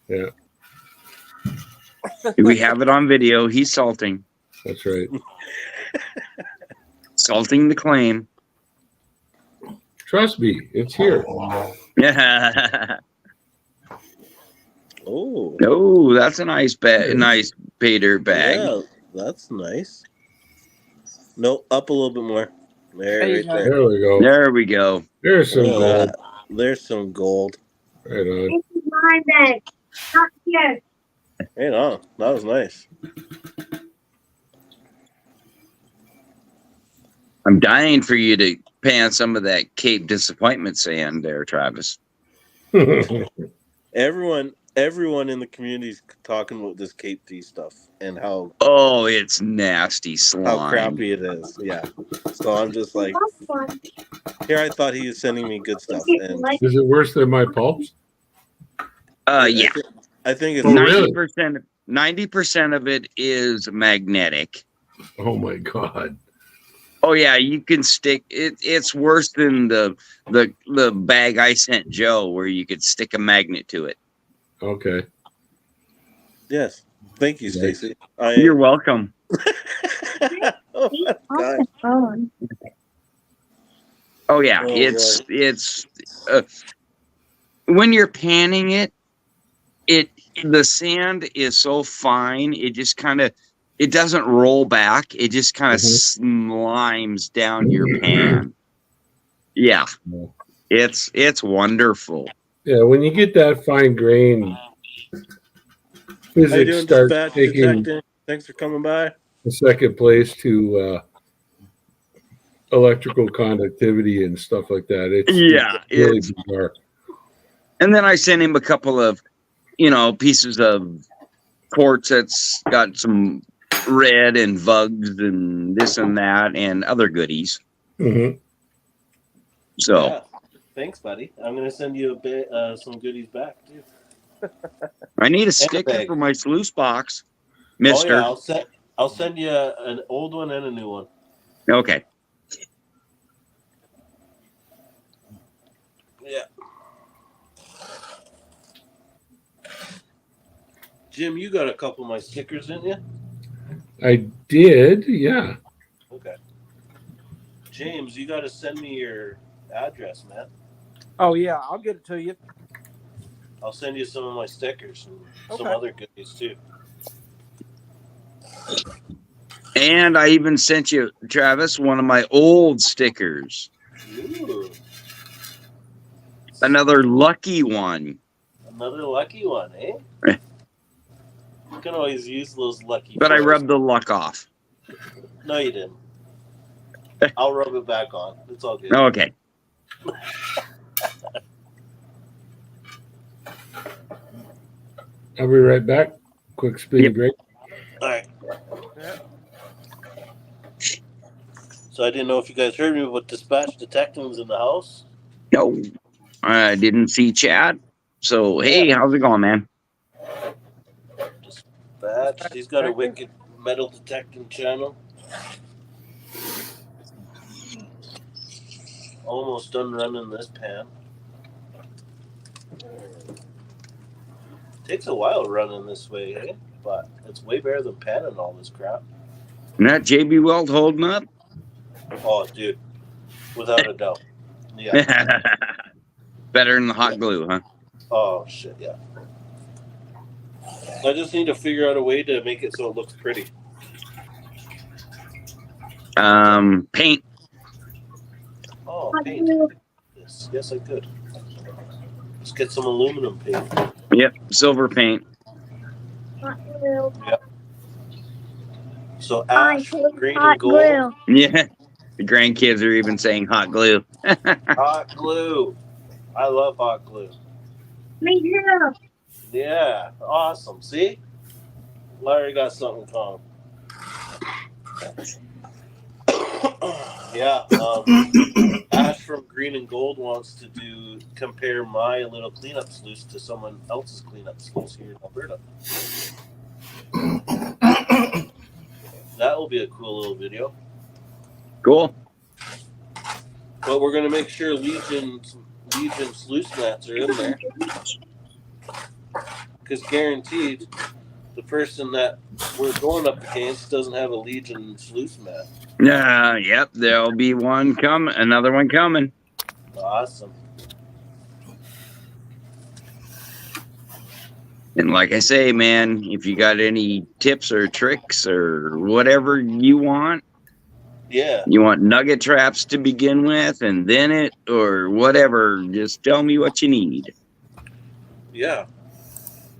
S6: Yeah,
S3: We have it on video. He's salting.
S6: that's right.
S3: Salting the claim.
S6: Trust me, it's here.
S3: Yeah.
S1: Oh.
S3: Oh, that's a nice nice Pater bag.
S1: Yeah, that's nice. No, up a little bit more. There,
S5: There you
S1: right
S5: go.
S1: there.
S6: There we go.
S3: There we go.
S6: There's some
S1: Look at
S6: gold.
S1: that. There's some gold.
S6: Right on.
S10: This is my bed. Not here.
S1: Right on. That was nice.
S3: I'm dying for you to pan some of that Cape Disappointment sand there, Travis.
S1: Everyone everyone in the community is talking about this Cape Tea stuff and how
S3: Oh, it's nasty slime.
S1: crappy it is. Yeah. So I'm just like, here I thought he was sending me good stuff, and
S6: Is it worse than my pulps?
S3: Yeah.
S1: I think it's
S6: Oh, really?
S3: 90% of it is magnetic.
S6: Oh my God.
S3: Oh yeah, you can stick it. It's worse than the bag I sent Joe, where you could stick a magnet to it.
S6: Okay.
S1: Yes. Thank you,
S6: Right.
S1: Stacy.
S3: You're welcome.
S1: Oh, my God.
S3: Oh yeah,
S1: Oh,
S3: it's when you're panning it, the sand is so fine, it just kind of, it doesn't roll back. It just kind of slimes down your pan. Yeah, it's wonderful.
S6: Yeah, when you get that fine grain,
S1: How you
S6: physics
S1: doing,
S6: starts
S1: Dispatch
S6: taking
S1: Detective? Thanks for coming by.
S6: the second place to electrical conductivity and stuff like that. It's
S3: Yeah,
S6: really
S3: it's
S6: bizarre.
S3: and then I sent him a couple of, pieces of quartz that's got some red and vugs and this and that and other goodies.
S6: Mm-hmm.
S3: So
S1: Yeah. Thanks, buddy. I'm gonna send you a bit some goodies back too.
S3: I need a
S1: And a
S3: sticker
S1: bag.
S3: for my sluice box,
S1: Oh
S3: Mister.
S1: yeah, I'll send you an old one and a new one.
S3: Okay.
S1: Yeah. Jim, you got a couple of my stickers, didn't you?
S6: I did, yeah.
S1: Okay. James, you got to send me your address, man.
S5: Oh yeah, I'll get it to you.
S1: I'll send you some of my stickers and some
S5: Okay.
S1: other goodies too.
S3: And I even sent you, Travis, one of my old stickers.
S1: Ooh.
S3: Another lucky one.
S1: Another lucky one, eh? You can always use those lucky.
S3: But I
S1: foils.
S3: rubbed the luck off.
S1: No, you didn't. I'll rub it back on. It's all good.
S3: Okay.
S6: I'll be right back. Quick spin break.
S1: All right. So I didn't know if you guys heard me, but Dispatch Detective was in the house.
S3: No, I didn't see Chad. So, hey, how's it going, man?
S1: Dispatch. He's got a wicked metal detecting channel. Almost done running this pan. Takes a while running this way, eh? But it's way better than panning all this crap.
S3: And that JB Weld holding up?
S1: Oh, dude. Without a doubt. Yeah.
S3: Better than the hot glue, huh?
S1: Oh, shit, yeah. I just need to figure out a way to make it so it looks pretty.
S3: Paint.
S1: Oh, paint. Yes, I could. Let's get some aluminum paint.
S3: Yep, silver paint.
S1: Yep. So ash, green, and gold.
S3: Yeah. The grandkids are even saying hot glue.
S1: Hot glue. I love hot glue.
S10: Me too.
S1: Yeah, awesome. See? Larry got something common. Yeah, Ash from Green and Gold wants to compare my little cleanup sluice to someone else's cleanup sluice here in Alberta. That will be a cool little video.
S3: Cool.
S1: But we're gonna make sure Legion sluice mats are in there, because guaranteed, the person that we're going up against doesn't have a Legion sluice mat.
S3: Yep, there'll be one coming, another one coming.
S1: Awesome.
S3: And like I say, man, if you got any tips or tricks or whatever you want,
S1: Yeah.
S3: you want nugget traps to begin with and then it or whatever, just tell me what you need.
S1: Yeah.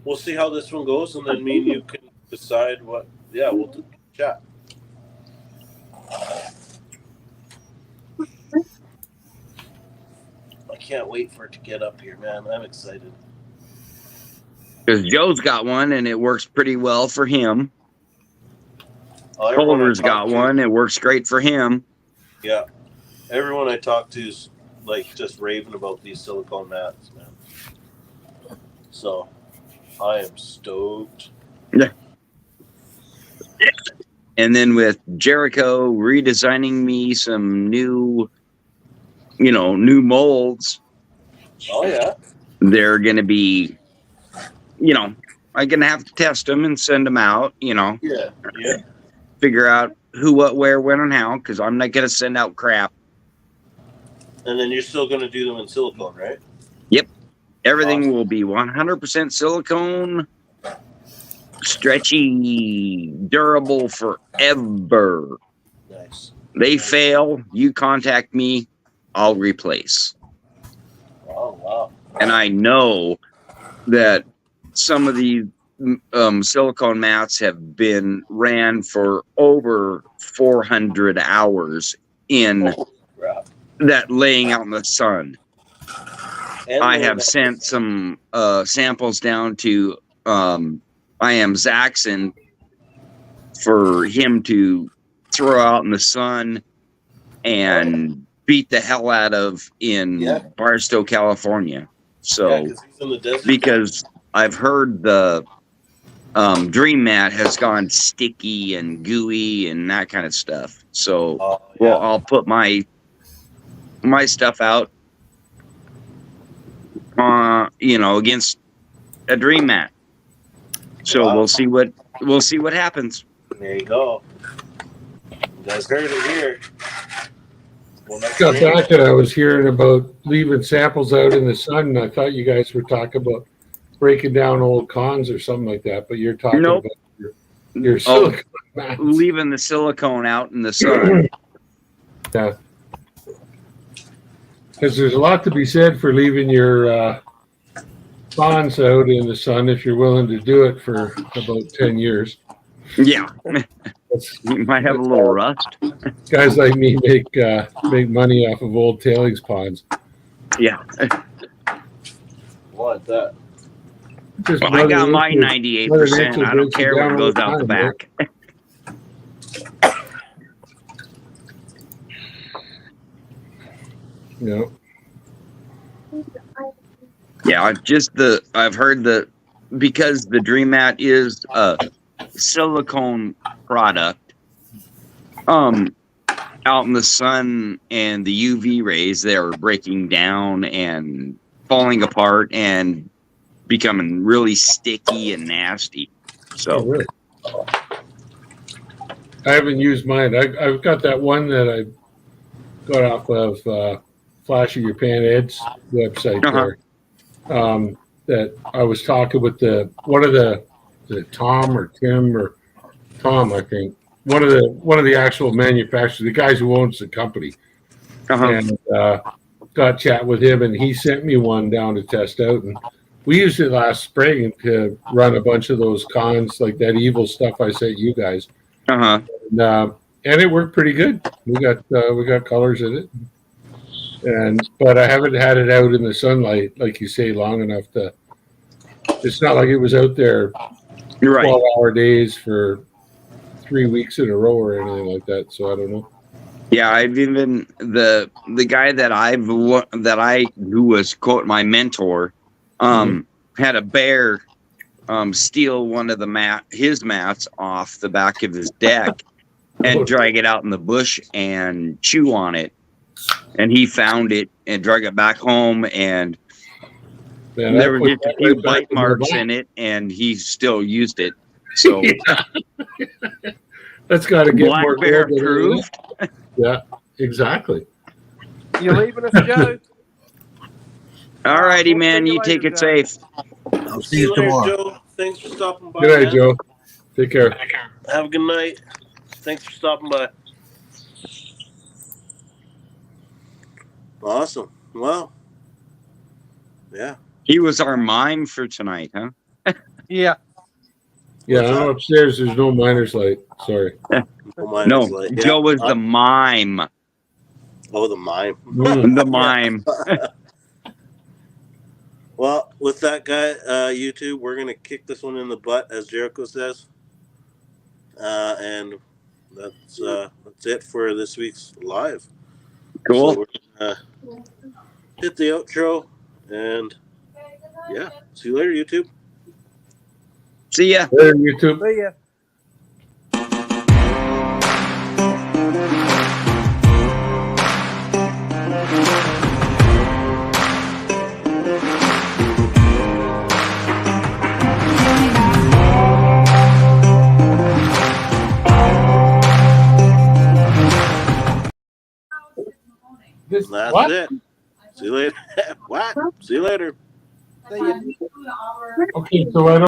S1: We'll see how this one goes, and then me and you can decide what. Yeah, we'll chat. I can't wait for it to get up here, man. I'm excited.
S3: Because Joe's got one and it works pretty well for him.
S1: Everyone I
S3: Culver's
S1: talk
S3: got
S1: to-
S3: one. It works great for him.
S1: Yeah. Everyone I talk to is like just raving about these silicone mats, man. So I am stoked.
S3: And then with Jericho redesigning me some new, new molds,
S1: Oh yeah.
S3: they're going to be, I'm going to have to test them and send them out,
S1: Yeah. Yeah.
S3: figure out who, what, where, when, and how, because I'm not going to send out crap.
S1: And then you're still gonna do them in silicone, right?
S3: Yep. Everything
S1: Awesome.
S3: will be 100% silicone, stretchy, durable forever.
S1: Nice.
S3: They fail, you contact me, I'll replace.
S1: Oh wow.
S3: And I know that some of these silicone mats have been ran for over 400 hours in
S1: Crap.
S3: that laying out in the sun.
S1: And
S3: I
S1: then-
S3: have sent some samples down to I am Zaxxon for him to throw out in the sun and beat the hell out of in Barstow, California. So,
S1: Yeah, 'cause he's in the desert.
S3: because I've heard the Dream Mat has gone sticky and gooey and that kind of stuff. So,
S1: Oh,
S3: well, I'll put my stuff out, against a Dream Mat. So
S1: Wow.
S3: we'll see what happens.
S1: There you go. You guys heard it here. Well, that's
S6: Got
S1: great.
S6: back and I was hearing about leaving samples out in the sun, and I thought you guys were talking about breaking down old cons or something like that, but you're talking
S3: Nope.
S6: about your silicone mats.
S3: Leaving the silicone out in the sun.
S6: Yeah. Because there's a lot to be said for leaving your bonds out in the sun if you're willing to do it for about 10 years.
S3: Yeah.
S6: That's,
S3: You might have a little rust.
S6: guys like me make money off of old tailings ponds.
S3: Yeah.
S1: What that?
S6: Just
S3: Well, I got
S6: Mother
S3: my
S6: Nature-
S3: 98%.
S6: Mother
S3: I don't
S6: Nature
S3: care
S6: breaks
S3: what
S6: you
S3: goes
S6: down
S3: out the
S6: all
S3: back.
S6: Yeah.
S3: Yeah, I've heard that because the Dream Mat is a silicone product, out in the sun and the UV rays, they're breaking down and falling apart and becoming really sticky and nasty.
S6: Oh,
S3: So
S6: really? I haven't used mine. I've got that one that I got off of Flash of Your Pan Ed's website there. That I was talking with one of the Tom or Tim or Tom, I think, one of the actual manufacturers, the guys who owns the company, and got chat with him, and he sent me one down to test out, and we used it last spring to run a bunch of those cons, like that evil stuff I sent you guys, and it worked pretty good. We got colors in it. But I haven't had it out in the sunlight, like you say, long enough to. It's not like it was out there 12-hour days for 3 weeks in a row or anything like that. So I don't know.
S3: yeah, I've even the guy who was quote my mentor, had a bear steal one of his mats off the back of his deck and drag it out in the bush and chew on it. And he found it and drug it back home, and there were just a few bite marks in it, and he still used it. So
S6: that's got to get
S3: Black
S6: more
S3: bear
S6: gold than
S3: approved.
S6: Yeah, exactly.
S5: You leaving us, Joe?
S3: All righty,
S5: We'll
S3: man.
S5: see you
S3: You take
S5: later,
S3: it
S5: Joe.
S3: safe.
S2: I'll
S1: See you later, Joe. Thanks for stopping by.
S6: Good night,
S1: man.
S6: Joe. Take care.
S1: Have a good night. Thanks for stopping by. Awesome. Well, yeah.
S3: He was our mime for tonight, huh?
S5: Yeah.
S6: Yeah, I'm upstairs. There's no miner's light. Sorry.
S3: No, Joe was the mime.
S1: Oh, the mime.
S6: Mm.
S3: The mime.
S1: Well, with that guy, YouTube, we're gonna kick this one in the butt, as Jericho says, and that's it for this week's live.
S3: Cool.
S1: So we're gonna hit the outro, and yeah, see you later, YouTube.
S3: See ya.
S6: There, YouTube.
S5: See ya.
S6: This,
S1: That's
S6: what?
S1: it. See you later. What? See you later.
S5: See ya.
S6: Okay, so I don't.